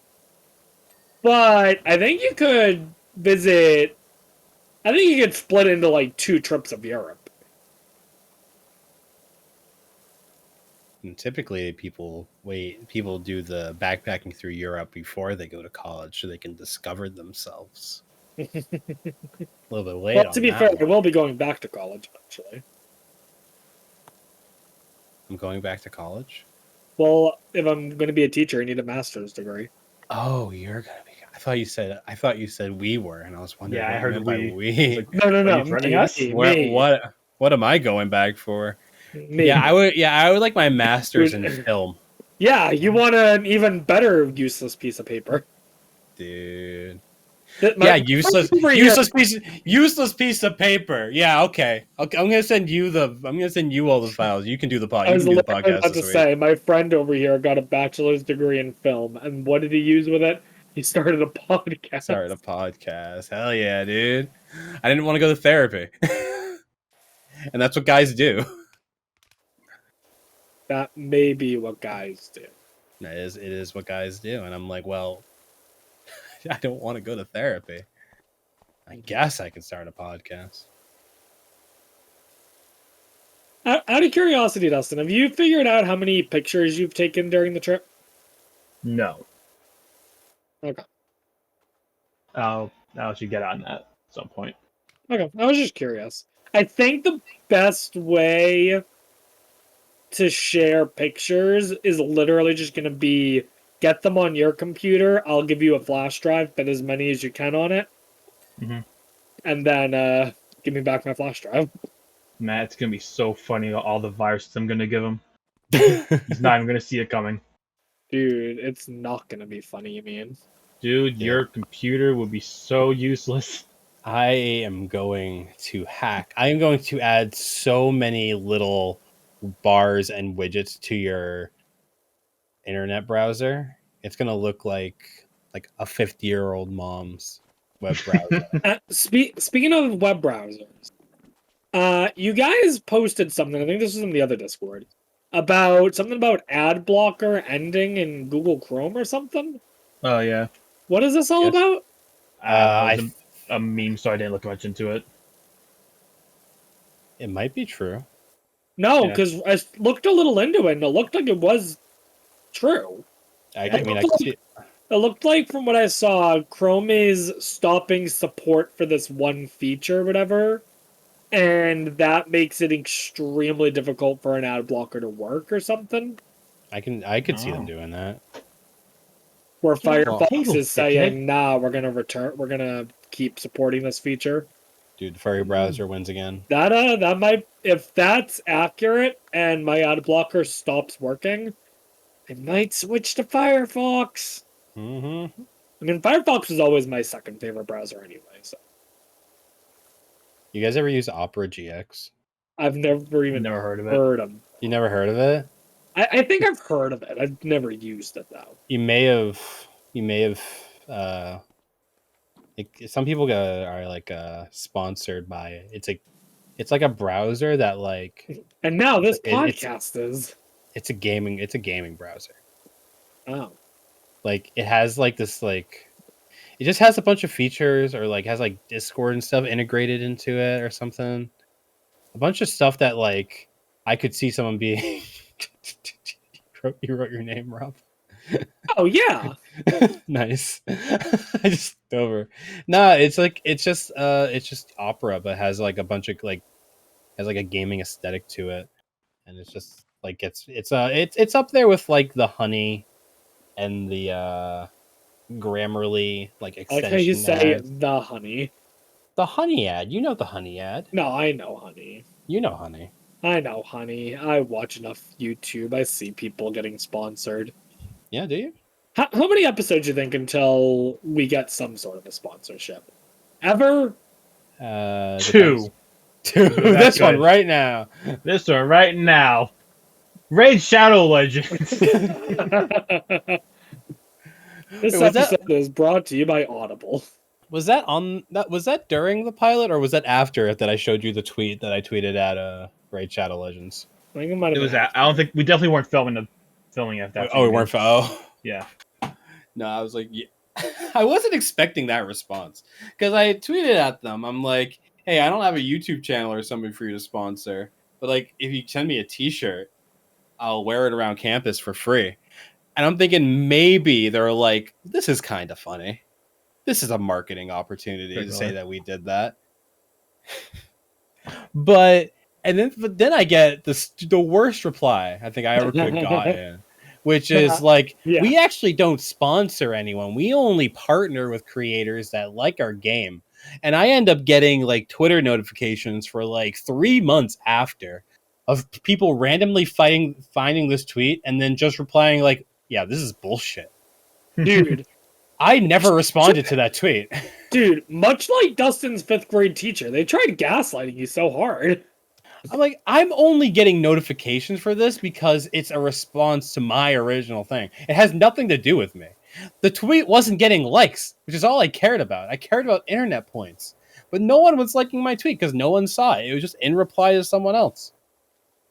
But I think you could visit. I think you could split into like 2 trips of Europe. And typically, people do the backpacking through Europe before they go to college, so they can discover themselves. A little bit late. Well, to be on fair, that I one. will be going back to college eventually. I'm going back to college. Well, if I'm going to be a teacher, I need a master's degree. Oh, you're gonna be. I thought you said we were, and I was wondering. Yeah, I what you heard meant by we. we. Like, No. Are you threatening us? What am I going back for? Me. Yeah, I would like my master's in film, Yeah, you want an even better useless piece of paper. dude. My Useless piece of paper. Yeah, okay. I'm gonna send you all the files. You can do the I You was can do the literally podcast about to this week. say, my friend over here got a bachelor's degree in film, and what did he use with it? He started a podcast. Start a podcast. Hell yeah, dude. I didn't want to go to therapy, and that's what guys do. That may be what guys do. It is what guys do, and I'm like, well, I don't want to go to therapy. I guess I could start a podcast. Out of curiosity, Dustin, have you figured out how many pictures you've taken during the trip? No. Okay. I'll let you get on that at some point. Okay, I was just curious. I think the best way to share pictures is literally just going to be get them on your computer. I'll give you a flash drive, put as many as you can on it. Mhm. And then give me back my flash drive. Matt, it's gonna be so funny all the viruses I'm gonna give him. He's not even gonna see it coming. Dude, it's not going to be funny, you mean? Dude, Yeah. your computer will be so useless. I am going to hack. I am going to add so many little bars and widgets to your internet browser. It's gonna look like a 50-year-old mom's web browser. Speaking of web browsers, you guys posted something, I think this was in the other Discord, about something about ad blocker ending in Google Chrome or something? Oh yeah. What is this all Yes. about? I It was a meme, so I didn't look much into it. It might be true. No, Yeah. because I looked a little into it, and it looked like it was true. I mean, I can see. It looked like, from what I saw, Chrome is stopping support for this one feature, or whatever, and that makes it extremely difficult for an ad blocker to work or something. I could see them Oh. doing that. Where Yeah, Firefox well, is saying, "Nah, we're gonna keep supporting this feature." Dude, the furry browser wins again. That might, if that's accurate, and my ad blocker stops working, I might switch to Firefox. Mm-hmm. I mean, Firefox was always my second favorite browser anyway, so You guys ever use Opera GX? I've never even Never heard of it. heard them. You never heard of it? I think I've heard of it. I've never used it though. You may have. Some people are sponsored by it. It's like It's like a browser that like And now this it's podcast is. it's a gaming browser. Oh. Like it has like this like it just has a bunch of features or like has like Discord and stuff integrated into it or something. A bunch of stuff that like I could see someone being you wrote your name, Rob. Oh, yeah. Nice. I just over. Nah, it's just Opera, but has like a bunch of like has like a gaming aesthetic to it, and it's just like it's up there with like the Honey and the Grammarly like I like how you extension say ads. the honey. The Honey ad, you know the Honey ad. No, I know honey. You know Honey. I know honey. I watch enough YouTube. I see people getting sponsored. Yeah, do you? How many episodes do you think until we get some sort of a sponsorship? Ever? Two. Two. That's This one good. right now. This one right now. Raid Shadow Legends. This Wait, was that- episode is brought to you by Audible. Was that during the pilot or was that after that I showed you the tweet that I tweeted at Raid Shadow Legends? I think it might It have was. been. I don't think we definitely weren't filming at that. Oh, we weren't. Oh, Yeah. no, I was like, yeah. I wasn't expecting that response because I tweeted at them. I'm like, hey, I don't have a YouTube channel or something for you to sponsor, but like, if you send me a T-shirt, I'll wear it around campus for free. And I'm thinking maybe they're like, this is kind of funny. This is a marketing opportunity to say that we did that. But then I get the worst reply I think I ever could have gotten, which is like, Yeah. we actually don't sponsor anyone. We only partner with creators that like our game. And I end up getting like Twitter notifications for like 3 months after of people randomly finding this tweet and then just replying like, yeah, this is bullshit. Dude, I never responded to that tweet. dude, much like Dustin's 5th grade teacher, they tried gaslighting you so hard. I'm like, I'm only getting notifications for this because it's a response to my original thing. It has nothing to do with me. The tweet wasn't getting likes, which is all I cared about. I cared about internet points. But no one was liking my tweet because no one saw it. It was just in reply to someone else.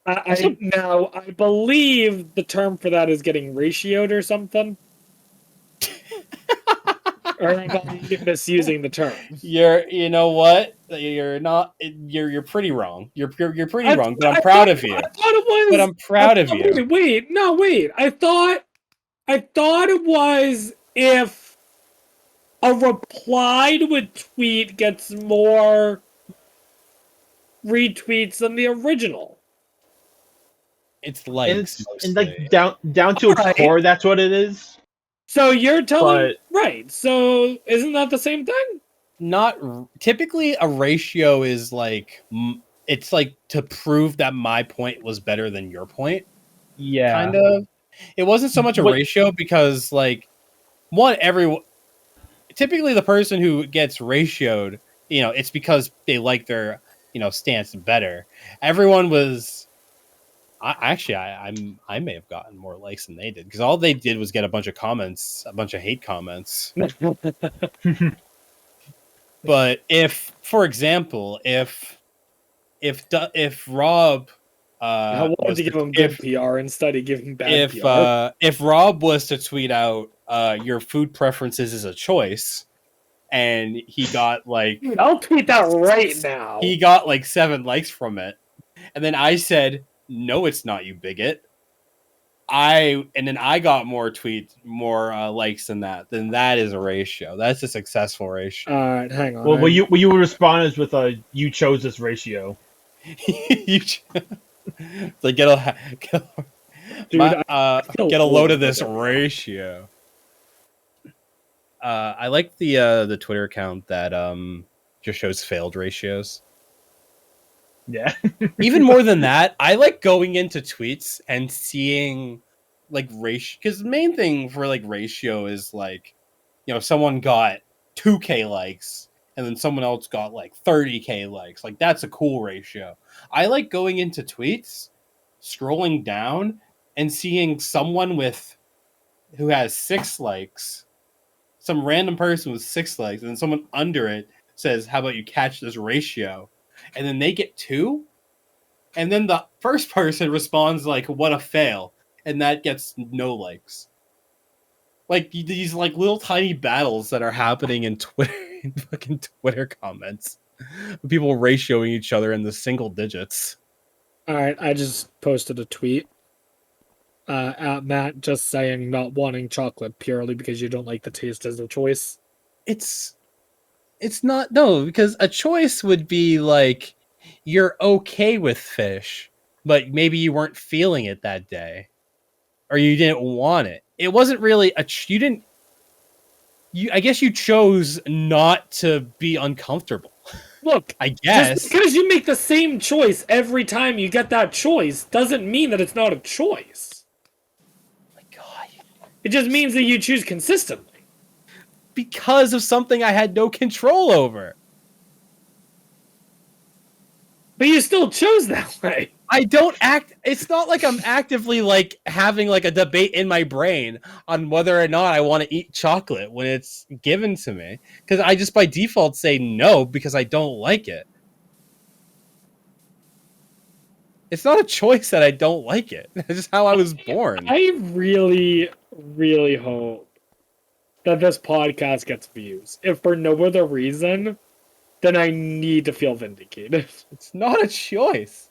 Now, I believe the term for that is getting ratioed or something. Or am I misusing the term? You know what? You're not. You're pretty wrong. You're pretty wrong. But I'm proud of you. I thought it was. But I'm proud of you. Wait. I thought it was if a reply to a tweet gets more retweets than the original. It's likes. And like down to its Alright. core, that's what it is. So you're telling right? So isn't that the same thing? Not typically a ratio is like it's like to prove that my point was better than your point. Yeah. Kind of. It wasn't so much a ratio because like typically the person who gets ratioed, it's because they like their, stance better. Everyone was I may have gotten more likes than they did because all they did was get a bunch of comments, a bunch of hate comments. But for example, if Rob, I wanted to give him good PR instead of giving bad PR. If Rob was to tweet out, your food preferences is a choice, and he got like, Dude, I'll tweet that right now. He got like 7 likes from it, and then I said, "No, it's not, you bigot." And then I got more likes than that. Then that is a ratio. That's a successful ratio. All right, hang on. Well, what you would respond is with you chose this ratio. Like get a load of this ratio. I like the Twitter account that just shows failed ratios. Yeah. Even more than that, I like going into tweets and seeing like ratio, because the main thing for like ratio is like, someone got 2K likes and then someone else got like 30K likes. Like that's a cool ratio. I like going into tweets, scrolling down and seeing someone who has 6 likes, some random person with 6 likes, and then someone under it says, "How about you catch this ratio?" and then they get 2, and then the first person responds like, "What a fail," and that gets no likes. Like these like little tiny battles that are happening in Twitter, in fucking Twitter comments, people ratioing each other in the single digits. All right, I just posted a tweet at Matt just saying not wanting chocolate purely because you don't like the taste as a choice. It's not, no, because a choice would be like you're okay with fish, but maybe you weren't feeling it that day, or you didn't want it. It wasn't really you didn't. I guess you chose not to be uncomfortable. Look, I guess just because you make the same choice every time you get that choice doesn't mean that it's not a choice. Oh my God. It just means that you choose consistently. Because of something I had no control over. But you still chose that way. I don't act. It's not like I'm actively like having like a debate in my brain on whether or not I want to eat chocolate when it's given to me. Because I just by default say no because I don't like it. It's not a choice that I don't like it. It's just how I was born. I really, really hope that this podcast gets views. If for no other reason, then I need to feel vindicated. It's not a choice.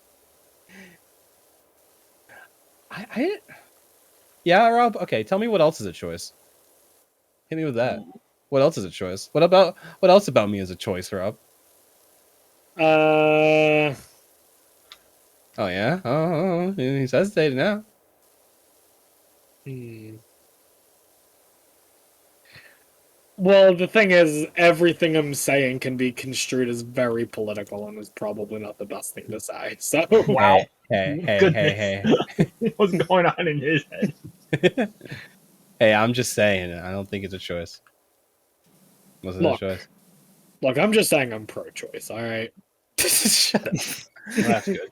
Yeah, Rob. Okay, tell me what else is a choice. Hit me with that. What else is a choice? What else about me is a choice, Rob? Oh yeah. Oh, he's hesitating now. Well, the thing is, everything I'm saying can be construed as very political and is probably not the best thing to say. So, Wow. Hey. What's going on in his head? Hey, I'm just saying. I don't think it's a choice. Was it a choice? Look, I'm just saying I'm pro-choice. All right. Shut up. Well, that's good.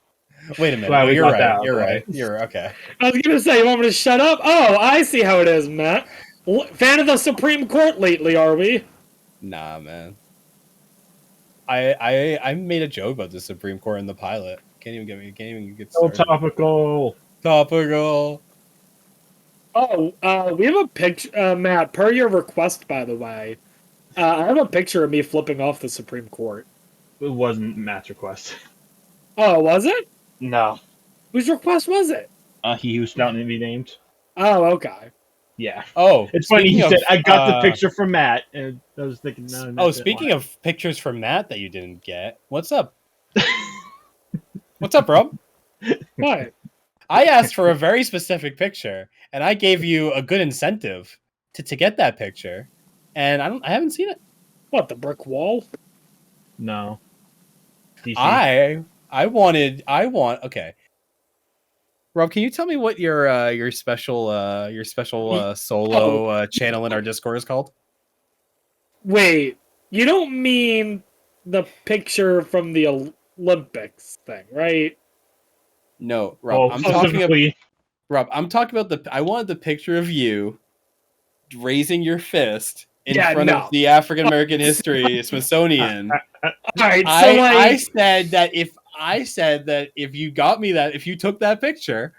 Wait a minute. Glad we You're got right. that out You're of the right. way. You're okay. I was gonna say, you want me to shut up? Oh, I see how it is, Matt. Fan of the Supreme Court lately, are we? Nah, man. I made a joke about the Supreme Court in the pilot. Can't even get So started. topical. Topical. Oh, we have a picture, Matt, per your request, by the way. I have a picture of me flipping off the Supreme Court. It wasn't Matt's request. Oh, was it? No. Whose request was it? He who's not to be named. Oh, okay. Yeah. Oh, It's funny. He speaking said, of, "I got the picture from Matt," and I was thinking, no. Oh, speaking of pictures from Matt that you didn't get, what's up? What's up, Rob? What? I asked for a very specific picture, and I gave you a good incentive to get that picture, and I haven't seen it. What, the brick wall? No. DC. I want. Okay, Rob, can you tell me what your special solo channel in our Discord is called? Wait, you don't mean the picture from the Olympics thing, right? No, Rob. I'm talking about. Rob, I'm talking about I wanted the picture of you raising your fist in front of the African American History Smithsonian. All right, so I said that if you got me that, if you took that picture,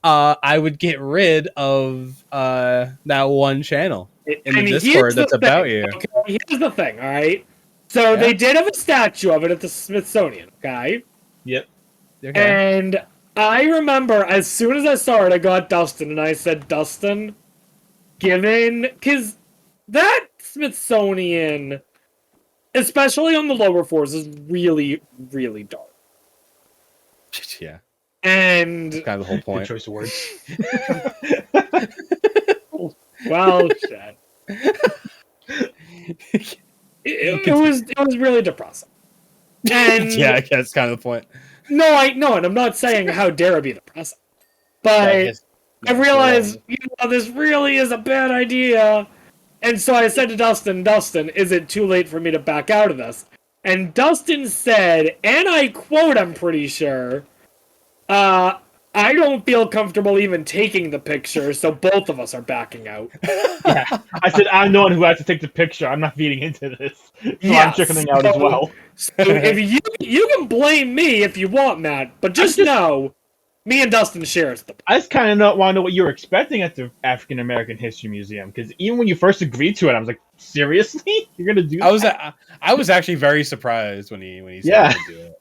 I would get rid of that one channel in the Discord that's about you. Okay, here's the thing, all right? So they did have a statue of it at the Smithsonian, okay? Yep. Okay. And I remember as soon as I saw it, I got Dustin, and I said, Dustin, because that Smithsonian, especially on the lower floors, is really, really dark. Yeah. And that's kind of the whole point. Good choice of words. Well, shit. It was really depressing. And yeah, I guess kind of the point. No, and I'm not saying how dare it be depressing, but I realized this really is a bad idea, and so I said to Dustin, is it too late for me to back out of this? And Dustin said, and I quote, I'm pretty sure, I don't feel comfortable even taking the picture, so both of us are backing out. Yeah, I said I'm the one who has to take the picture. I'm not feeding into this, so I'm Yes, chickening out as well. So if you can blame me if you want, Matt, but just know, me and Dustin shares the. I just kind of want to know what you were expecting at the African American History Museum, because even when you first agreed to it, I was like, seriously, you're gonna do that? I was actually very surprised when he said Yeah. he would do it.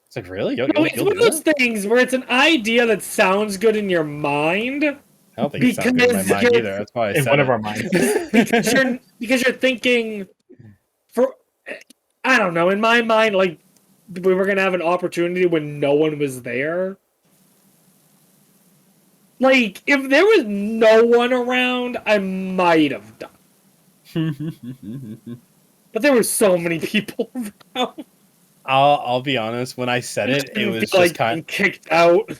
It's like, really? No, it's one of those things where it's an idea that sounds good in your mind. I don't think it sounds good in my mind either. That's why I In said one it. of our minds. because you're thinking, I don't know, in my mind, like we were gonna have an opportunity when no one was there. Like if there was no one around, I might have done. But there were so many people around. I'll be honest. When I said it, it was just like kind of kicked out.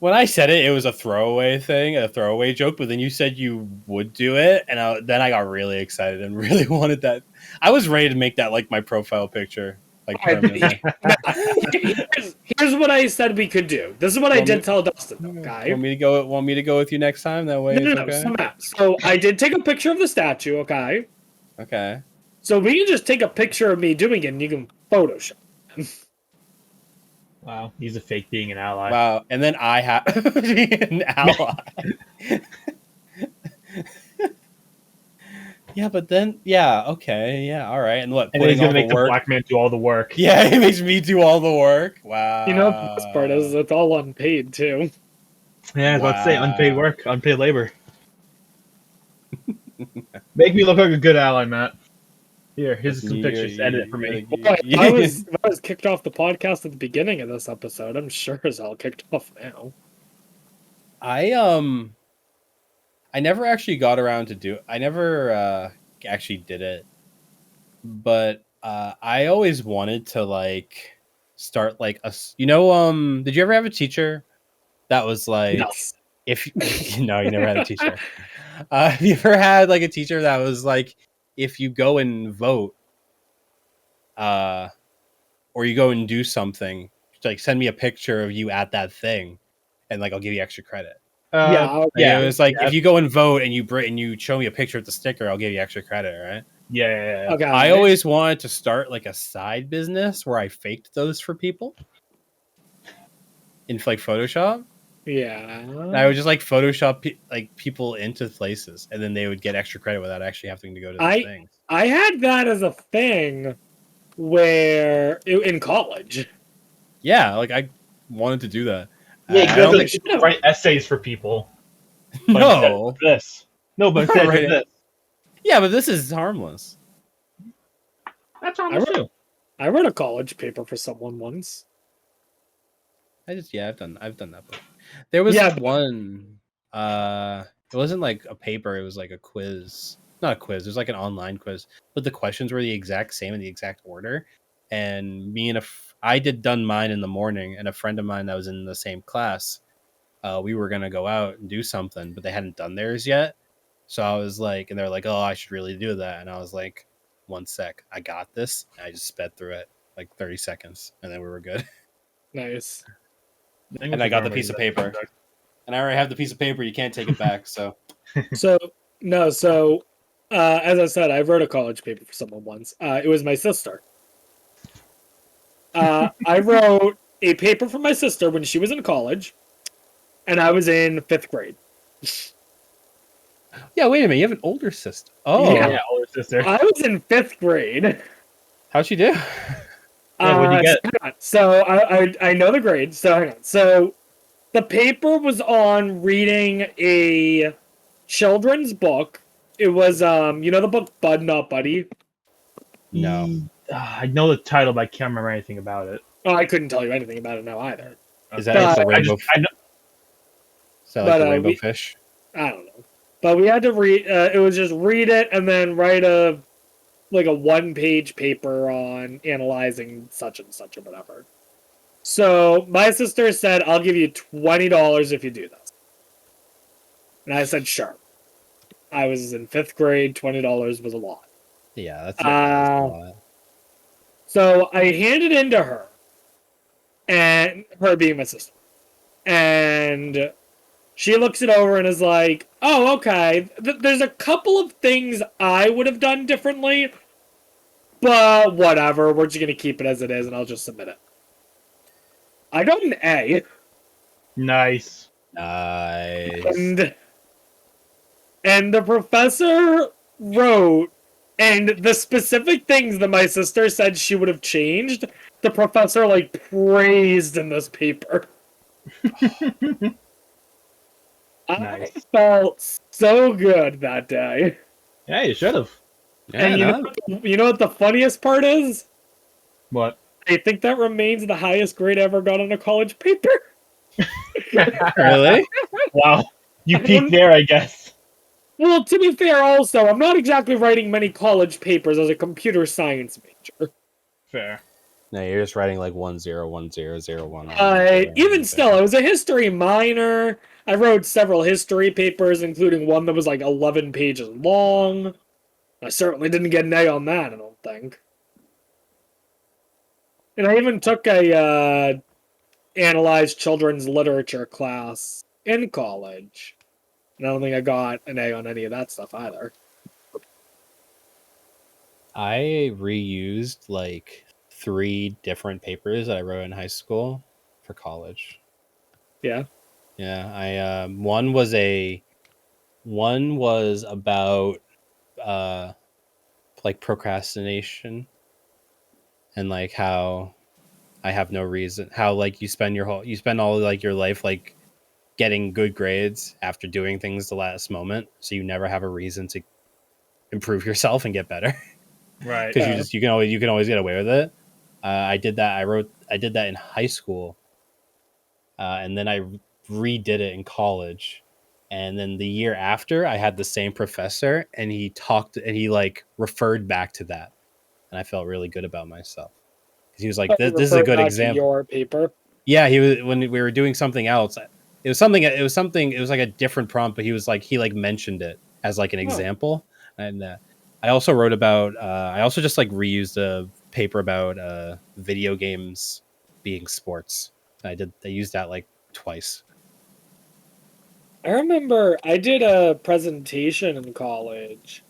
when I said it, it was a throwaway thing, a throwaway joke. But then you said you would do it, and then I got really excited and really wanted that. I was ready to make that like my profile picture, like permanently. Here's what I said we could do. This is what I did tell Dustin, though, guy. Want me to go with you next time? That way, No. So I did take a picture of the statue. Okay. Okay. So we can just take a picture of me doing it, and you can Photoshop. Wow, he's a fake being an ally. Wow, and then I have to be an ally. Yeah, but then okay, all right, and what? And he's gonna make the black man do all the work. Yeah, he makes me do all the work. Wow. You know, the best part is it's all unpaid too. Yeah, I was about to say unpaid work, unpaid labor. Make me look like a good ally, Matt. Here's some pictures. Edit it for me. If I was kicked off the podcast at the beginning of this episode, I'm sure as hell kicked off now. I never actually got around to do. I never actually did it, but I always wanted to like start like a. Did you ever have a teacher that was like if no, you never had a teacher. Have you ever had like a teacher that was like, if you go and vote, or you go and do something, like send me a picture of you at that thing, and like I'll give you extra credit. It was like if you go and vote and you show me a picture of the sticker, I'll give you extra credit, right? Yeah. Okay. I always wanted to start like a side business where I faked those for people in like Photoshop. Yeah. And I would just like Photoshop like people into places, and then they would get extra credit without actually having to go to those things. I had that as a thing where in college. Yeah, like I wanted to do that. Yeah, you write essays for people. No, this. No, but instead of this. Yeah, but this is harmless. That's harmless too. I wrote a college paper for someone once. I've done that before. There was one. It wasn't like a paper. It was like a quiz. Not a quiz. It was like an online quiz, but the questions were the exact same in the exact order. And I done mine in the morning, and a friend of mine that was in the same class, we were gonna go out and do something, but they hadn't done theirs yet. So I was like, and they're like, "Oh, I should really do that." And I was like, "1 sec, I got this." And I just sped through it like 30 seconds, and then we were good. Nice. And I got the piece of paper, and I already have the piece of paper. You can't take it back. So, as I said, I wrote a college paper for someone once. It was my sister. I wrote a paper for my sister when she was in college, and I was in 5th grade. Yeah, wait a minute. You have an older sister. Oh, yeah, older sister. I was in 5th grade. How'd she do? What'd you get? So I know the grade. So hang on. So the paper was on reading a children's book. It was the book Bud Not Buddy? No. I know the title, but I can't remember anything about it. Oh, I couldn't tell you anything about it now either. Is that like the rainbow? I know. Is that like the rainbow fish? I don't know. But we had to read. It was just read it and then write a 1-page paper on analyzing such and such or whatever. So my sister said, "I'll give you $20 if you do this," and I said, "Sure." I was in 5th grade. $20 was a lot. Yeah, that's a lot. So I handed it in to her, and her being my sister. And she looks it over and is like, oh, okay. There's a couple of things I would have done differently, but whatever. We're just going to keep it as it is, and I'll just submit it. I got an A. Nice. Nice. And the professor wrote, and the specific things that my sister said she would have changed, the professor, like, praised in this paper. I Nice. felt so good that day. Yeah, you should have. Yeah, And you know what the funniest part is? What? I think that remains the highest grade I ever got on a college paper. really? Wow. You peaked there, I guess. Well, to be fair, also, I'm not exactly writing many college papers as a computer science major. Fair. No, you're just writing like 101001. Even still, I was a history minor. I wrote several history papers, including one that was like 11 pages long. I certainly didn't get an A on that, I don't think. And I even took a analyzed children's literature class in college. And I don't think I got an A on any of that stuff either. I reused like 3 different papers that I wrote in high school for college. Yeah. Yeah, I one was about like procrastination and like how I have no reason, how like you spend all like your life like getting good grades after doing things the last moment, so you never have a reason to improve yourself and get better. Right. Because you can always get away with it. I did that. I did that in high school, and then I redid it in college. And then the year after, I had the same professor, and he like referred back to that, and I felt really good about myself because he was like, "This is a good example." Your paper. Yeah, he was when we were doing something else. It was like a different prompt, but he mentioned it as like an example. And I also wrote about. I also just like reused a paper about video games being sports. I used that like twice. I remember I did a presentation in college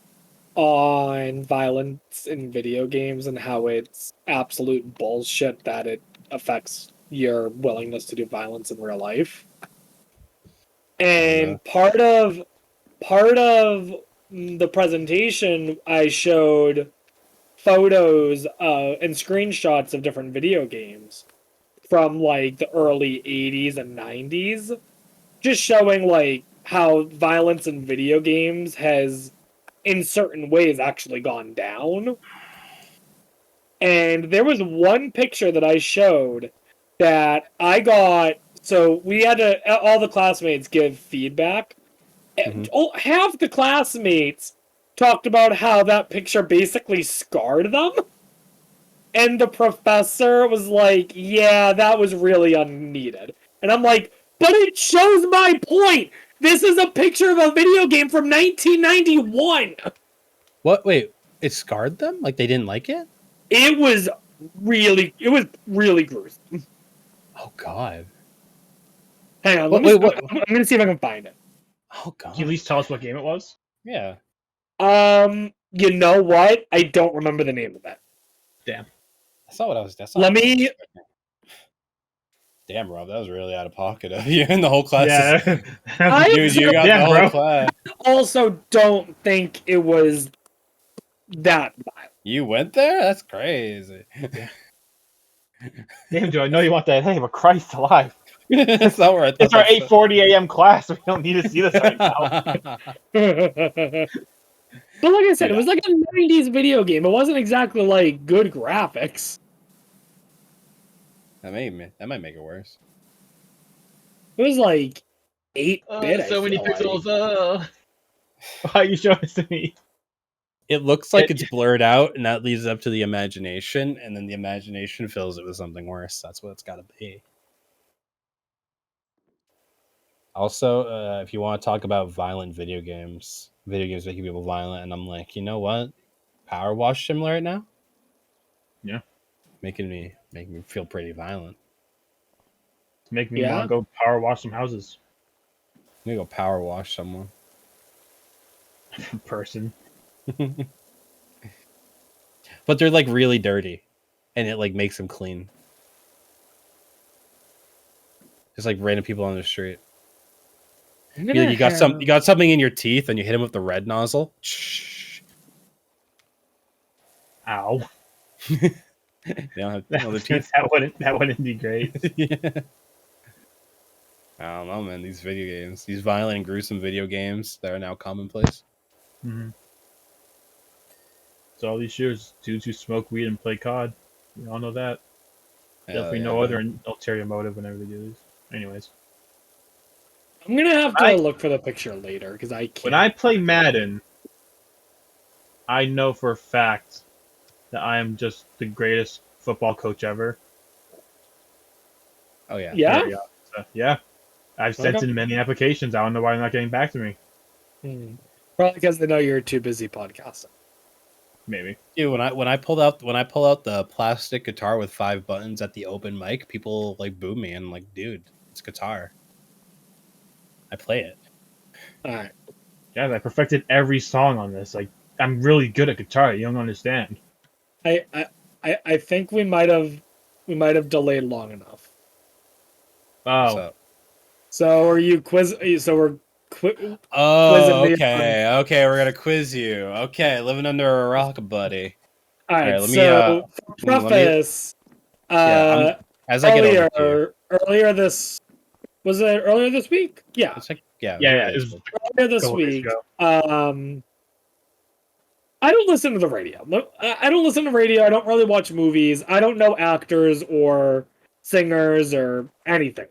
on violence in video games and how it's absolute bullshit that it affects your willingness to do violence in real life. And part of the presentation, I showed photos and screenshots of different video games from like the early 80s and 90s, just showing like how violence in video games has in certain ways actually gone down. And there was one picture that I showed that I got. So we had to all the classmates give feedback. Mhm. Half the classmates talked about how that picture basically scarred them. And the professor was like, yeah, that was really unneeded. And I'm like, but it shows my point. This is a picture of a video game from 1991. What? Wait, it scarred them? Like they didn't like it? It was really gruesome. Oh God. Hang on, What? I'm gonna see if I can find it. Oh God. Can you at least tell us what game it was? Yeah. You know what? I don't remember the name of it. Damn. That's not what I was. That's not Let what I was me. expecting. Damn, Rob, that was really out of pocket of you. And the whole class. Yeah. You got Damn, the whole bro. class. Also, don't think it was that violent. You went there? That's crazy. Damn, Joe, I know you want that. Hey, but Christ alive. That's not where I thought. It's our 8:40 a.m. class. We don't need to see this right now. But like I said, it was like a 90s video game. It wasn't exactly like good graphics. That might make it worse. It was like 8-bit. So many I feel pixels. like. Why are you showing this to me? It looks like it's blurred out, and that leaves it up to the imagination, and then the imagination fills it with something worse. That's what it's got to be. Also, if you want to talk about violent video games making people violent, and I'm like, you know what? Power Wash Simulator right now? Yeah. Making me feel pretty violent. make me Yeah? want to go power wash some houses. I'm gonna go power wash someone. Person. But they're like really dirty, and it like makes them clean. Just like random people on the street. I'm You, gonna you got have... you got something in your teeth, and you hit them with the red nozzle. Shh. Ow. They don't have other teeth. That wouldn't be great. Yeah. I don't know, man. These video games, these violent and gruesome video games that are now commonplace. Mm-hmm. So all these years, dudes who smoke weed and play COD. We all know that. Definitely no other ulterior motive whenever they do these. Anyways. I'm gonna have to look for the picture later, because I can't. When I play Madden, I know for a fact that I am just the greatest football coach ever. Oh yeah. Yeah? So, yeah. I've sent in many applications. I don't know why they're not getting back to me. Probably because they know you're too busy podcasting. Maybe. Dude, when I pull out the plastic guitar with 5 buttons at the open mic, people like boo me and like, dude, it's guitar. I play it. All right. Yeah, I perfected every song on this. Like, I'm really good at guitar. You don't understand. I think we might have delayed long enough. Oh. So are you quiz? So we're quizzing me. Okay, we're gonna quiz you. Okay, living under a rock, buddy. All right. Let me, So preface. As I get over Earlier this was it earlier this week? Yeah. it's like yeah. It was Earlier this week. I don't listen to the radio. I don't listen to radio. I don't really watch movies. I don't know actors or singers or anything.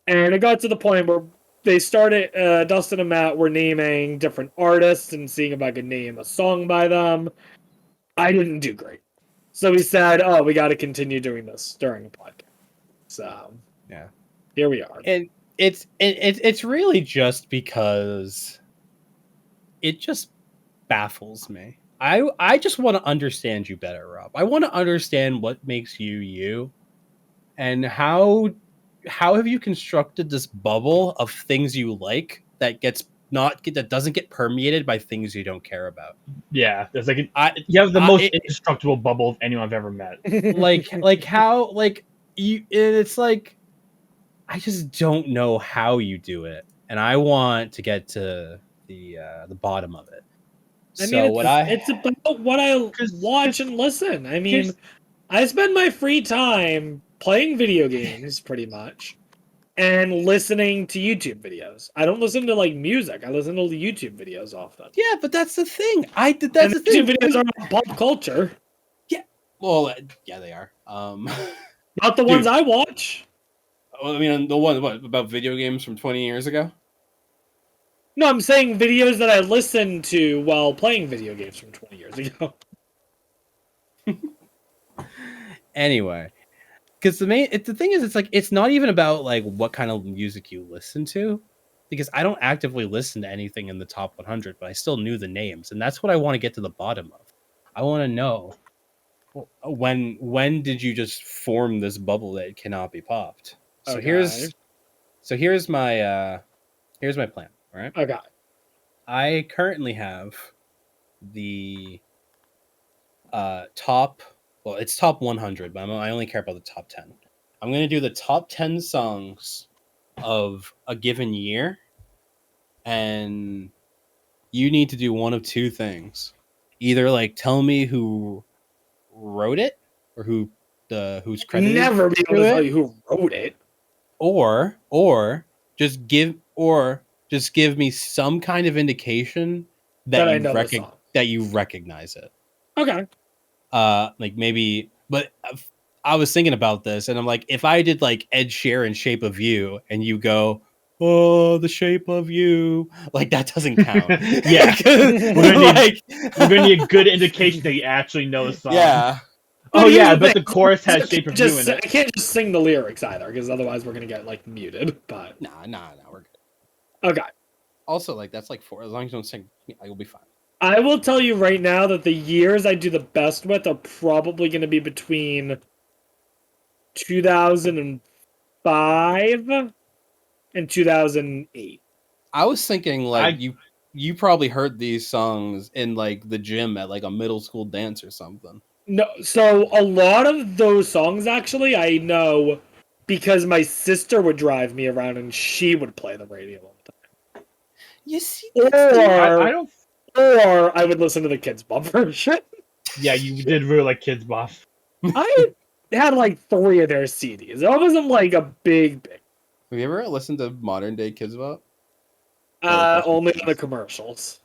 And it got to the point where they started, Dustin and Matt were naming different artists and seeing if I could name a song by them. I didn't do great. So we said, oh, we got to continue doing this during the podcast. So, yeah. Here we are. And it's really just because it just baffles me. I just want to understand you better, Rob. I want to understand what makes you you, and how have you constructed this bubble of things you like that doesn't get permeated by things you don't care about. Yeah, there's like you have the most indestructible bubble of anyone I've ever met. like how you, it's like I just don't know how you do it, and I want to get to the bottom of it. It's about what I watch and listen. I mean, I spend my free time playing video games, pretty much, and listening to YouTube videos. I don't listen to like music. I listen to the YouTube videos often. Yeah, but that's the thing. YouTube videos are not pop culture. Yeah, well, yeah, they are. Not the ones I watch. Well, I mean, the one about video games from 20 years ago. No, I'm saying videos that I listened to while playing video games from 20 years ago. Anyway, because the thing is, it's not even about like what kind of music you listen to, because I don't actively listen to anything in the top 100, but I still knew the names, and that's what I want to get to the bottom of. I want to know when did you just form this bubble that cannot be popped. So here's my plan. All right. Okay. I currently have the top. Well, it's top 100, but I only care about the top 10. I'm going to do the top 10 songs of a given year, and you need to do one of two things. Either like tell me who wrote it or who's credited. Never be able to tell you who wrote it. Or just give me some kind of indication that you recognize it. Okay. Like maybe, but I was thinking about this, and I'm like, if I did like Ed Sheeran Shape of You, and you go, oh, the shape of you, like that doesn't count. Yeah, we're gonna need a good indication that you actually know the song. Yeah. Oh yeah, but the chorus has Shape of You in it. I can't just sing the lyrics either, because otherwise we're gonna get like muted. But nah, we're good. Okay. Also, like that's like as long as you don't sing, you'll be fine. I will tell you right now that the years I do the best with are probably going to be between 2005 2005 and 2008. I was thinking like I- you probably heard these songs in like the gym at like a middle school dance or something. No, so a lot of those songs actually I know because my sister would drive me around and she would play the radio all the You see, time. I Or don't. or I would listen to the Kids Bop version. Yeah, you did really like Kids Bop. I had like 3 of their CDs. It wasn't like a big. have you ever listened to modern day Kids Bop? Or Only Kids? on the commercials.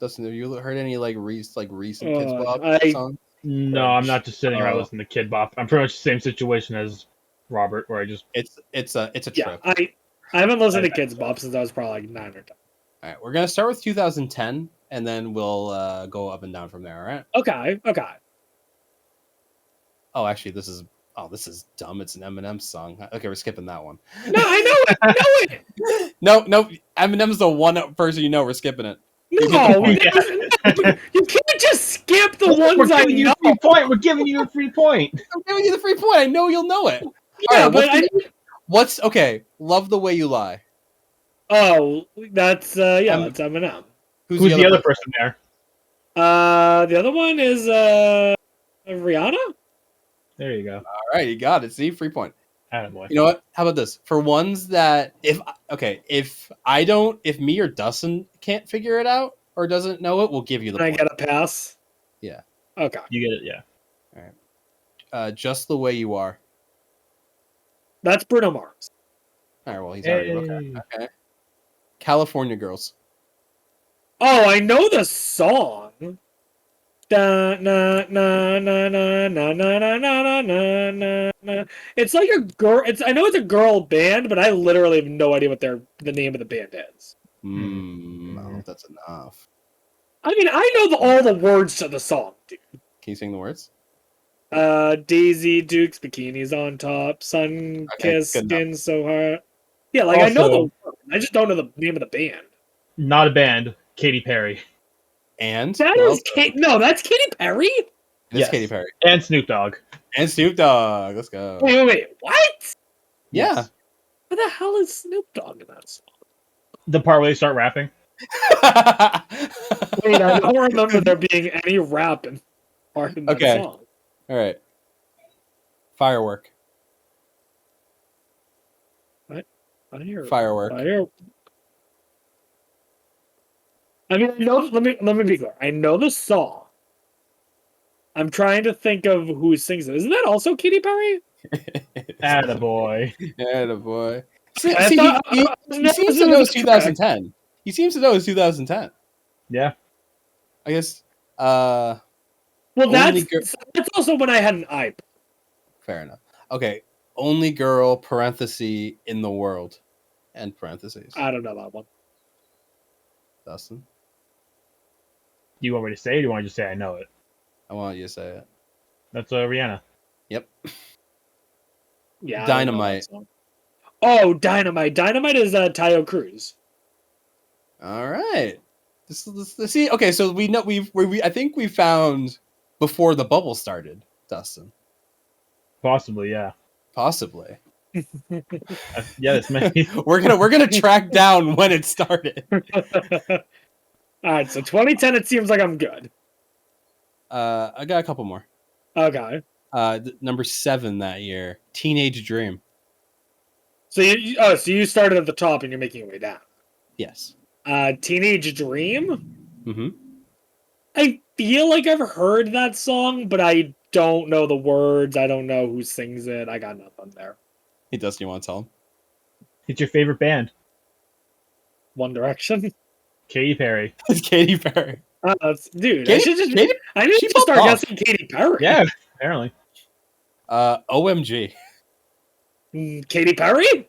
Dustin, have you heard any like recent Kids Bop I songs? No, I'm not just sitting around Oh. listening to Kid Bop. I'm pretty much the same situation as Robert, where I just It's a yeah, trip. I haven't listened to Kids Bop since I was probably like 9 or 10. All right, we're gonna start with 2010, and then we'll go up and down from there. All right. Okay. Oh, actually, this is dumb. It's an Eminem song. Okay, we're skipping that one. No, I know it. I know it. No, Eminem's the one person you know. We're skipping it. No, you can't just skip the we're ones I giving you know. a free point. We're giving you a free point. I'm giving you the free point. I know you'll know it. Yeah, All right, but what's okay? Love the way you lie. that's that's Eminem. Who's the other person there? The other one is Rihanna. There you go. All right, you got it. See, free point. Attaboy. You know what? How about this? For ones that if me or Dustin can't figure it out or doesn't know it, we'll give you the Can I point. get a pass? Yeah. Okay. You get it, yeah. Just the way you are. That's Bruno Mars. All right, well, he's already okay. California Girls. Oh, I know the song. Da, na, na, na, na, na, na, na, na, na, na, na. It's like a girl. I know it's a girl band, but I literally have no idea what the name of the band is. I don't know if that's enough. I mean, I know all the words to the song, dude. Can you sing the words? Daisy Dukes, bikinis on top, sun kiss, good enough. skin so hard. Yeah, like I know Also- the word. I just don't know the name of the band. Not a band. Katy Perry. And That who is else? Kate. No, that's Katy Perry. It is Yes. Katy Perry And Snoop Dogg. and Snoop Dogg. Let's go. Wait. What? Yeah. Yes. What the hell is Snoop Dogg in that song? The part where they start rapping. Wait, I don't remember there being any rap in part in that Okay. song. All right. Firework. Firework. I mean, I know. Let me be clear. I know the song. I'm trying to think of who sings it. Isn't that also Katy Perry? Attaboy. Yeah, boy. See, I he thought- seems to know it's 2010. He seems to know it's 2010. Yeah. I guess. Well, Only that's also when I had an iPod. Fair enough. Okay. Only girl, parenthesis, in the world. End parentheses. I don't know that one. Dustin, Do you want me to say it or do you want to just say I know it? I want you to say it. That's Rihanna. Yep. Yeah. Dynamite. I don't know that song. Oh, Dynamite. Dynamite is Tayo Cruz. All right. Let's see. Okay, so we know I think we found before the bubble started, Dustin. Possibly, yeah. Possibly. Yeah, that's me. We're gonna track down when it started. All right, so 2010. It seems like I'm good. I got a couple more. Okay. Number 7 that year, Teenage Dream. So you started at the top and you're making your way down. Yes. Teenage Dream. Mm-hmm. I feel like I've heard that song, but I don't know the words. I don't know who sings it. I got nothing there. Hey, Dustin, you want to tell him? It's your favorite band. One Direction. Katy Perry. It's Katy Perry. Dude, Katy- I need she to start popped off. guessing Katy Perry. Yeah, apparently. OMG. Katy Perry?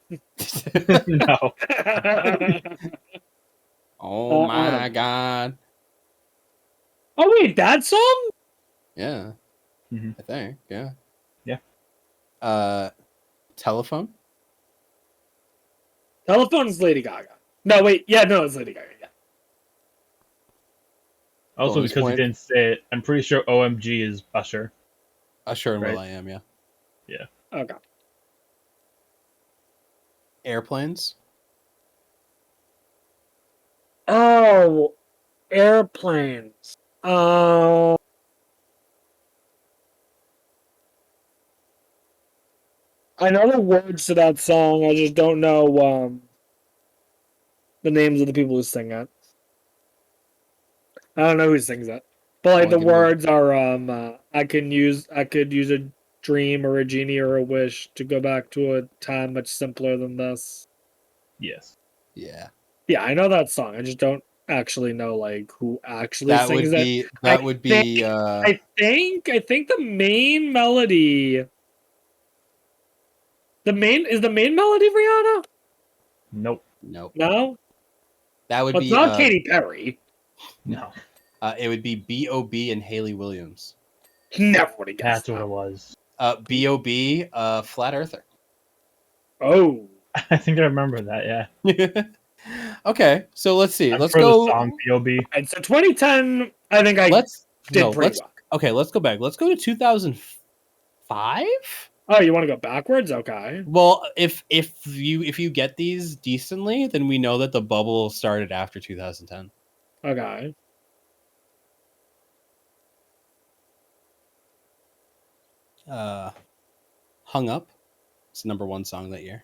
No. Oh my Adam. god. Oh wait, that song? Yeah. Mhm. I think. Yeah. Yeah. Telephone. Telephone's Lady Gaga. No, wait. Yeah, no, it's Lady Gaga. Yeah. Also, Bonus because point. you didn't say it, I'm pretty sure OMG is Usher. Sure and Right. Will I Am, yeah. Okay. Airplanes. Oh, airplanes. Oh. I know the words to that song. I just don't know the names of the people who sing it. I don't know who sings it. But like the words are I could use a dream or a genie or a wish to go back to a time much simpler than this. Yes. Yeah. Yeah, I know that song. I just don't actually know like who actually That sings would be it. that would be I think the main melody the main melody Rihanna? Nope. nope. No? That would Well, it's be not Katy Perry. No. It would be B.O.B. and Haley Williams. Never would have guessed That's what that. it was. B.O.B. Flat Earther. Oh. I think I remember that. Yeah. Okay, so let's see. I've Let's heard go. the song B.O.B. And so 2010, I think I did pretty well. Okay, let's go back. Let's go to 2005. Oh, you want to go backwards? Okay. Well, if you get these decently, then we know that the bubble started after 2010. Okay. Hung Up. It's the #1 song that year.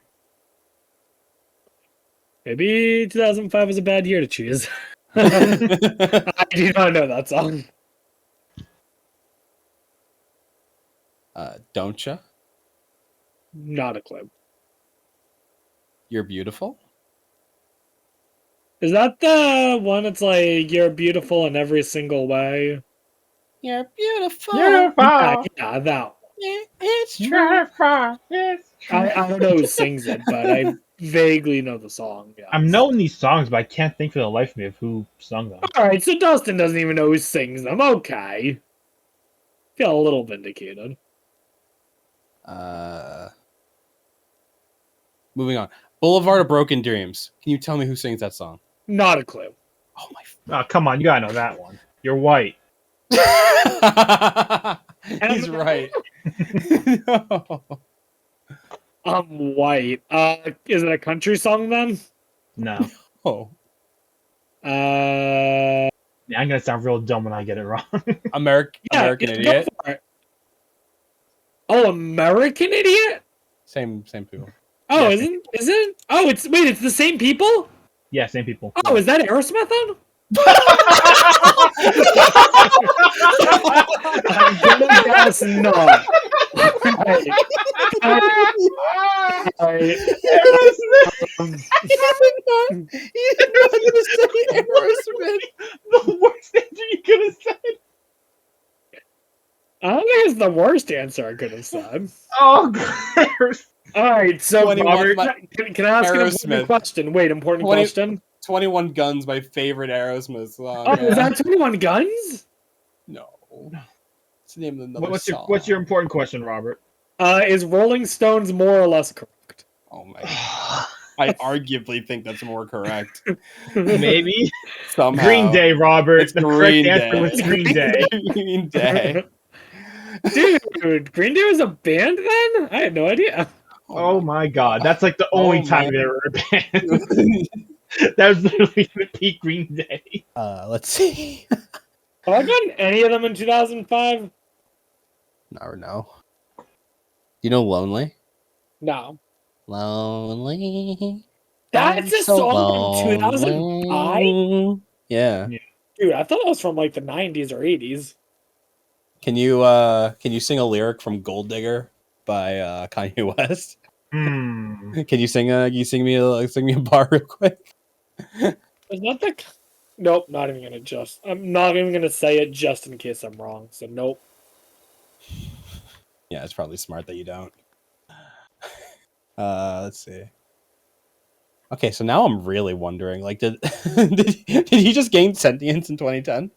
Maybe 2005 was a bad year to choose. I do not know that song. Don't Ya? Not a clue. You're Beautiful. Is that the one that's like, you're beautiful in every single way? You're beautiful. Yeah, that one. It's true. I don't know who sings it, but I vaguely know the song. Yes. I'm knowing these songs, but I can't think for the life of me of who sung them. Alright, so Dustin doesn't even know who sings them. Okay. Feel a little vindicated. Moving on. Boulevard of Broken Dreams. Can you tell me who sings that song? Not a clue. Oh my. Oh, come on, you gotta know that one. You're white. He's right. No. I'm white. Is it a country song then? No. Oh. Yeah, I'm gonna sound real dumb when I get it wrong. American Idiot. Go for it. Oh, American Idiot? Same people. Oh, Yeah, isn't? Oh, it's the same people? Yeah, same people. Oh, is that Aerosmith then? I'm gonna guess no. He did not just say Aerosmith. The worst answer you could have said. I don't think it's the worst answer I could have said. Oh, God. Alright, so 21 Robert, can I ask an Aerosmith. important question? Wait, important 20 question? 21 Guns, my favorite Aerosmith song. Oh, is that 21 Guns? No. It's the name of another song. What's your important question, Robert? Is Rolling Stones more or less correct? Oh my god. I arguably think that's more correct. Maybe. Somehow. Green Day, Robert. It's the Green correct Day. answer was Green Day. Green Day. Dude, Green Day was a band then? I had no idea. Oh my god. That's like the only time they were a band. That was literally the peak Green Day. Let's see. Have I gotten any of them in 2005? No. You know Lonely? No. Lonely. That's a so song from 2005? Yeah. Dude, I thought it was from like the 90s or 80s. Can you sing a lyric from Gold Digger by Kanye West? Can you sing me a bar real quick? Is that the... Nope, not even gonna I'm not even gonna say it just in case I'm wrong. So nope. Yeah, it's probably smart that you don't. Let's see. Okay, so now I'm really wondering, like, did he just gain sentience in 2010?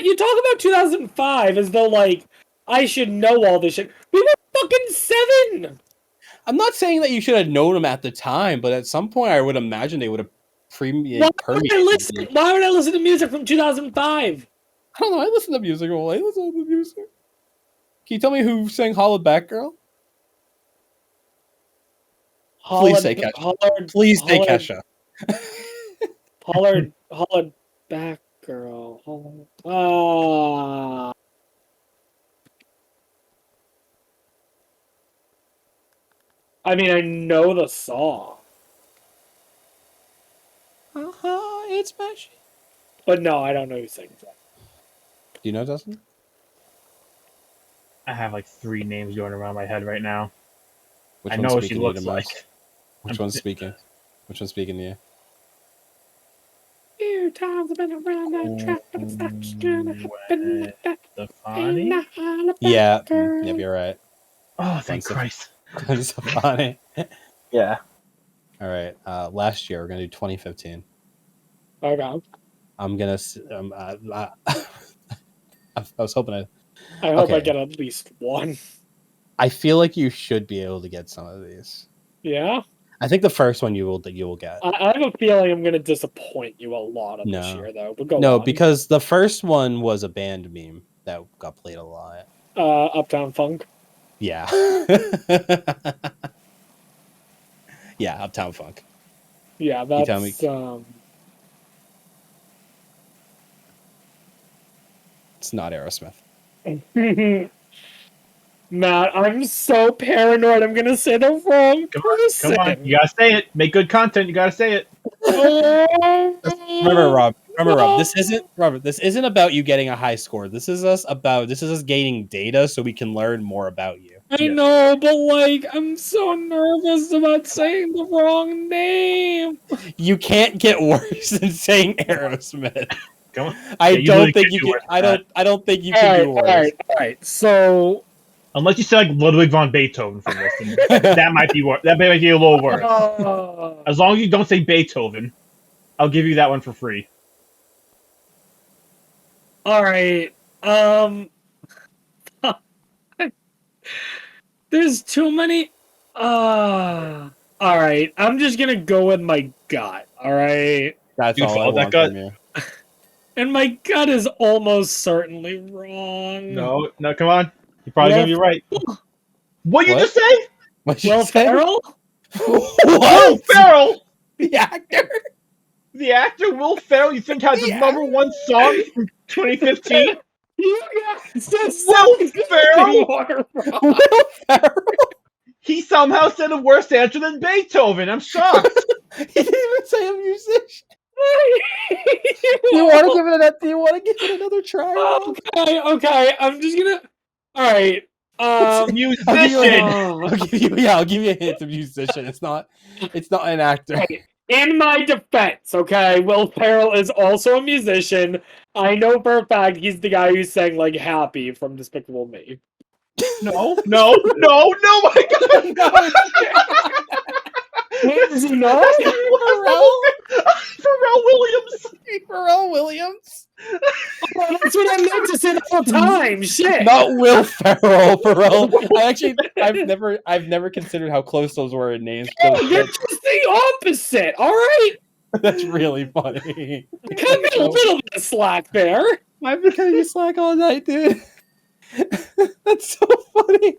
You talk about 2005 as though like I should know all this shit. We were fucking 7. I'm not saying that you should have known him at the time, but at some point I would imagine they would have permeated. Why would I listen to music from 2005? I don't know. I listen to music. Can you tell me who sang "Holla Back Girl"? Please say Kesha. Please say Kesha. Hollered back, girl. I mean, I know the song, It's Meshy. but no, I don't know who sings that. Do you know, Dustin? I have like 3 names going around my head right now. Which I one's know what she speaking to you looks the like. most? Which one's speaking? Which one's speaking to you? Few times I've been around that track, but it's not gonna happen like that. Stefani? Yeah, yep, you're right. Oh, thank Gwen Christ. Gwen Stefani. Yeah. All right. Last year we're gonna do 2015. Okay. I'm gonna. I was hoping I hope I Okay. get at least one. I feel like you should be able to get some of these. Yeah? I think the first one you will get. I have a feeling I'm gonna disappoint you a lot on this No. year, though. But go No, on. because the first one was a band meme that got played a lot. Uptown Funk. Yeah. Yeah, Uptown Funk. Yeah, You tell that's It's not Aerosmith. Matt, I'm so paranoid I'm gonna say the wrong person. Come on, you gotta say it. Make good content. You gotta say it. Remember, Rob. This isn't about you getting a high score. This is us gaining data so we can learn more about you. I know, but like, I'm so nervous about saying the wrong name. You can't get worse than saying Aerosmith. Come on. I Yeah, don't really think can't you do can. worse than I don't think you can do worse. All right. So, Unless you say like Ludwig von Beethoven from this, and that might be worse. That might be a little worse. As long as you don't say Beethoven, I'll give you that one for free. all right. There's too many. All right. I'm just gonna go with my gut. All right. That's You all I follow that want gut? from you. And my gut is almost certainly wrong. No, come on. You're probably Will gonna be right. What you What? just say? What you Will say? Ferrell? Will What? Ferrell, The actor? the actor Will Ferrell, you think has the Yeah. #1 song from 2015? You guys just Will said Ferrell? Will Ferrell? He somehow said a worse answer than Beethoven. I'm shocked. He didn't even say a musician. Do you want to give it another try? Rob? Okay. I'm just gonna. All right. I'll give you Musician. I'll give you a hint of musician. It's not an actor. Right. In my defense, okay, Will Ferrell is also a musician. I know for a fact he's the guy who sang like "Happy" from Despicable Me. No, my God. Is he not? Ferrell Williams. Ferrell Williams. Oh, that's what I meant to say the whole time. Shit. Not Will Ferrell. I've never considered how close those were in names. You're just the opposite. All right. That's really funny. Cut me a little bit of slack there. I've been cutting you slack all night, dude. That's so funny.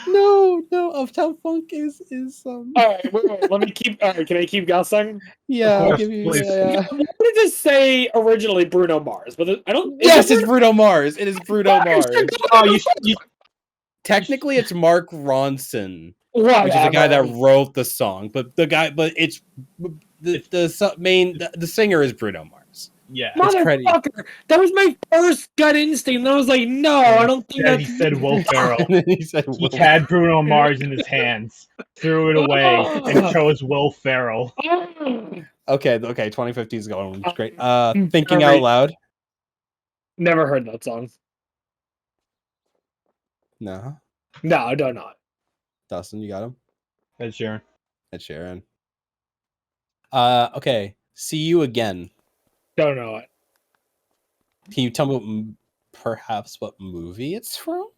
No, Uptown Funk is All right, wait. Let me keep. All right, can I keep guessing? yeah. Of I'll give you. course, Yeah. I wanted to say originally Bruno Mars, but I don't. Yes, it's Bruno Mars. It is Bruno Mars. Oh, you Technically, it's Mark Ronson, Whatever. which is the guy that wrote the song. But it's the singer is Bruno Mars. yeah. Motherfucker, that was my first gut instinct. And I was like, no, I don't think Yeah, that's. he said Will Ferrell. And then he said, He had Bruno Mars in his hands, threw it away, and chose Will Ferrell. Okay, 2015 is going. It's great. Thinking Thinking Out Loud. Never heard that song. No. No, I do not. Dustin, you got him? Ed Sheeran. Ed Sheeran. Okay. See You Again. Don't know it. Can you tell me perhaps what movie it's from?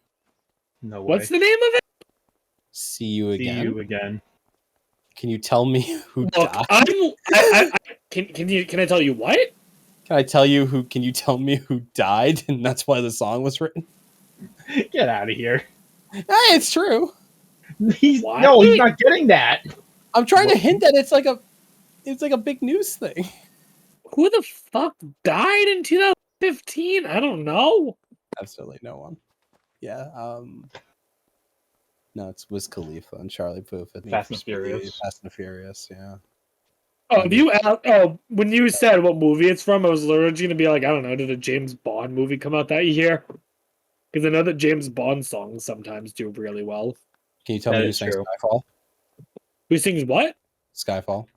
No way. What's the name of it? See You See Again. you again. Can you tell me who Look, died? can I tell you what? Can you tell me who died and that's why the song was written? Get out of here. Hey, it's true. What? No, he's not getting that. I'm trying to hint that it's like a big news thing. Who the fuck died in 2015? I don't know. Absolutely no one. Yeah. No, it's Wiz Khalifa and Charlie Puth. I think Fast and Furious. Fast and Furious. Yeah. Oh, when you said what movie it's from, I was literally going to be like, I don't know, did a James Bond movie come out that year? Because I know that James Bond songs sometimes do really well. Can you tell me who sang Skyfall? Who sings what? Skyfall.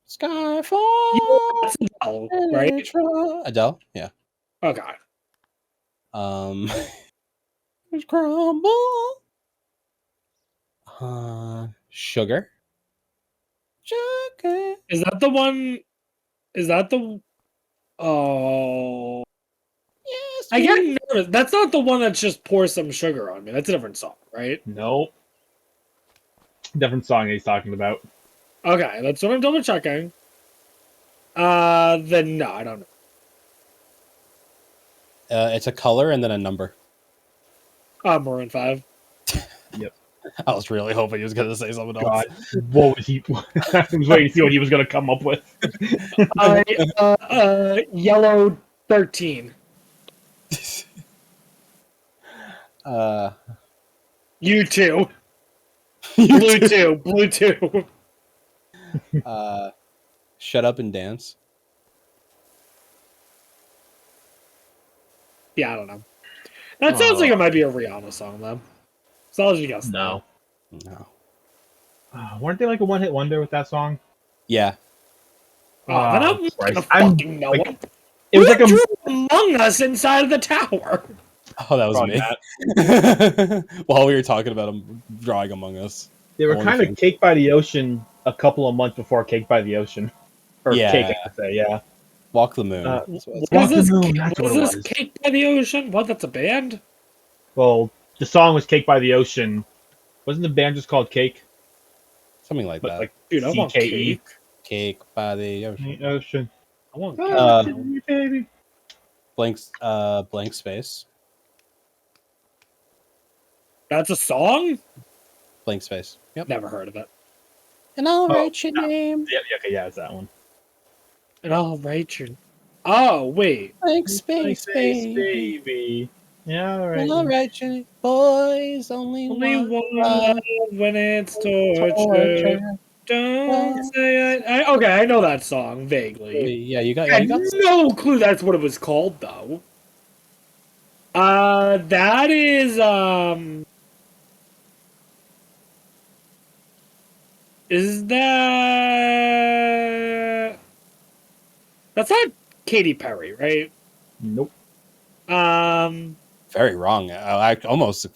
Skyfall. Yeah, that's Adele, right? Adele. Yeah. Okay. Crumble. Sugar. Is that the one? Is that the? Oh. Yes. I get nervous. That's not the one that's just pour some sugar on me. That's a different song, right? Nope. Different song he's talking about. Okay, that's what I'm double checking. Then no, I don't know. It's a color and then a number. Maroon 5. Yep. I was really hoping he was going to say something else. God, what was he? I was waiting to see what he was going to come up with. Yellow 13. You too. Blue 2. Blue 2. Shut Up and Dance. Yeah, I don't know. That sounds like it might be a Rihanna song, though. As long as you guess. No. No. Weren't they like a one-hit wonder with that song? Yeah. Then I'm Christ. gonna fucking know like, it. It was like a. Drew Among Us inside of the tower. Oh, that was me. While we were talking about him drawing Among Us. They were kind of Cake by the Ocean a couple of months before Cake by the Ocean. Or Yeah. Cake, I should say, yeah. Walk the Moon. What is this Cake by the Ocean? What, that's a band? Well, the song was Cake by the Ocean. Wasn't the band just called Cake? Something like But that. like Dude, I want CKE. cake. Cake by the Ocean. The Ocean. I want cake. Baby. Blank Space. That's a song? Blank Space. Yep. Never heard of it. And I'll write your name. Yeah, it's that one. And I'll write your... Oh, wait. Blank Space, baby. Yeah, all right. And I'll write your boys only Only one one when it's torture. Don't say it. Okay, I know that song vaguely. Yeah, you got. I had no clue that's what it was called, though. That is that? That's not Katy Perry, right? Nope. Very wrong. I almost.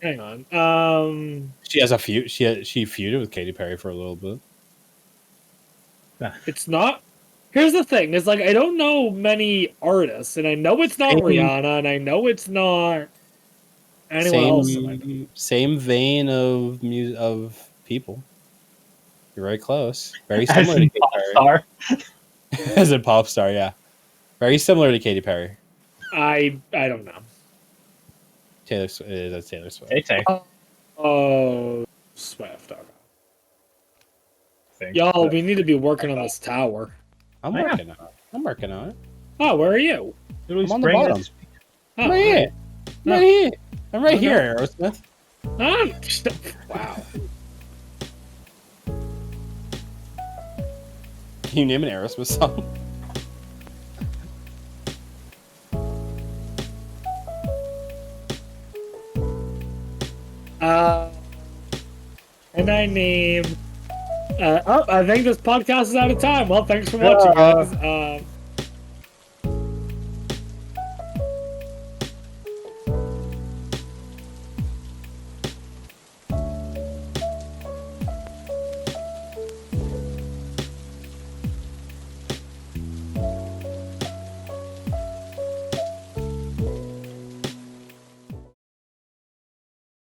Hang on. She has a feud. She feuded with Katy Perry for a little bit. It's not. Here's the thing: is like I don't know many artists, and I know it's not Rihanna, and I know it's not anyone else. Same vein of people. You're very close. Very similar to Katy Perry. As a pop star, yeah. Very similar to Katy Perry. I don't know. Taylor Swift. Tay. Oh, Swift. Okay. Y'all, we need to be working on this tower. I'm working on it. Oh, where are you? I'm on the bottom. Oh, I'm right here. I'm right here. I'm right here, Aerosmith. Wow. Can you name an Aerosmith song? And I name. I think this podcast is out of time. Well, thanks for watching, guys.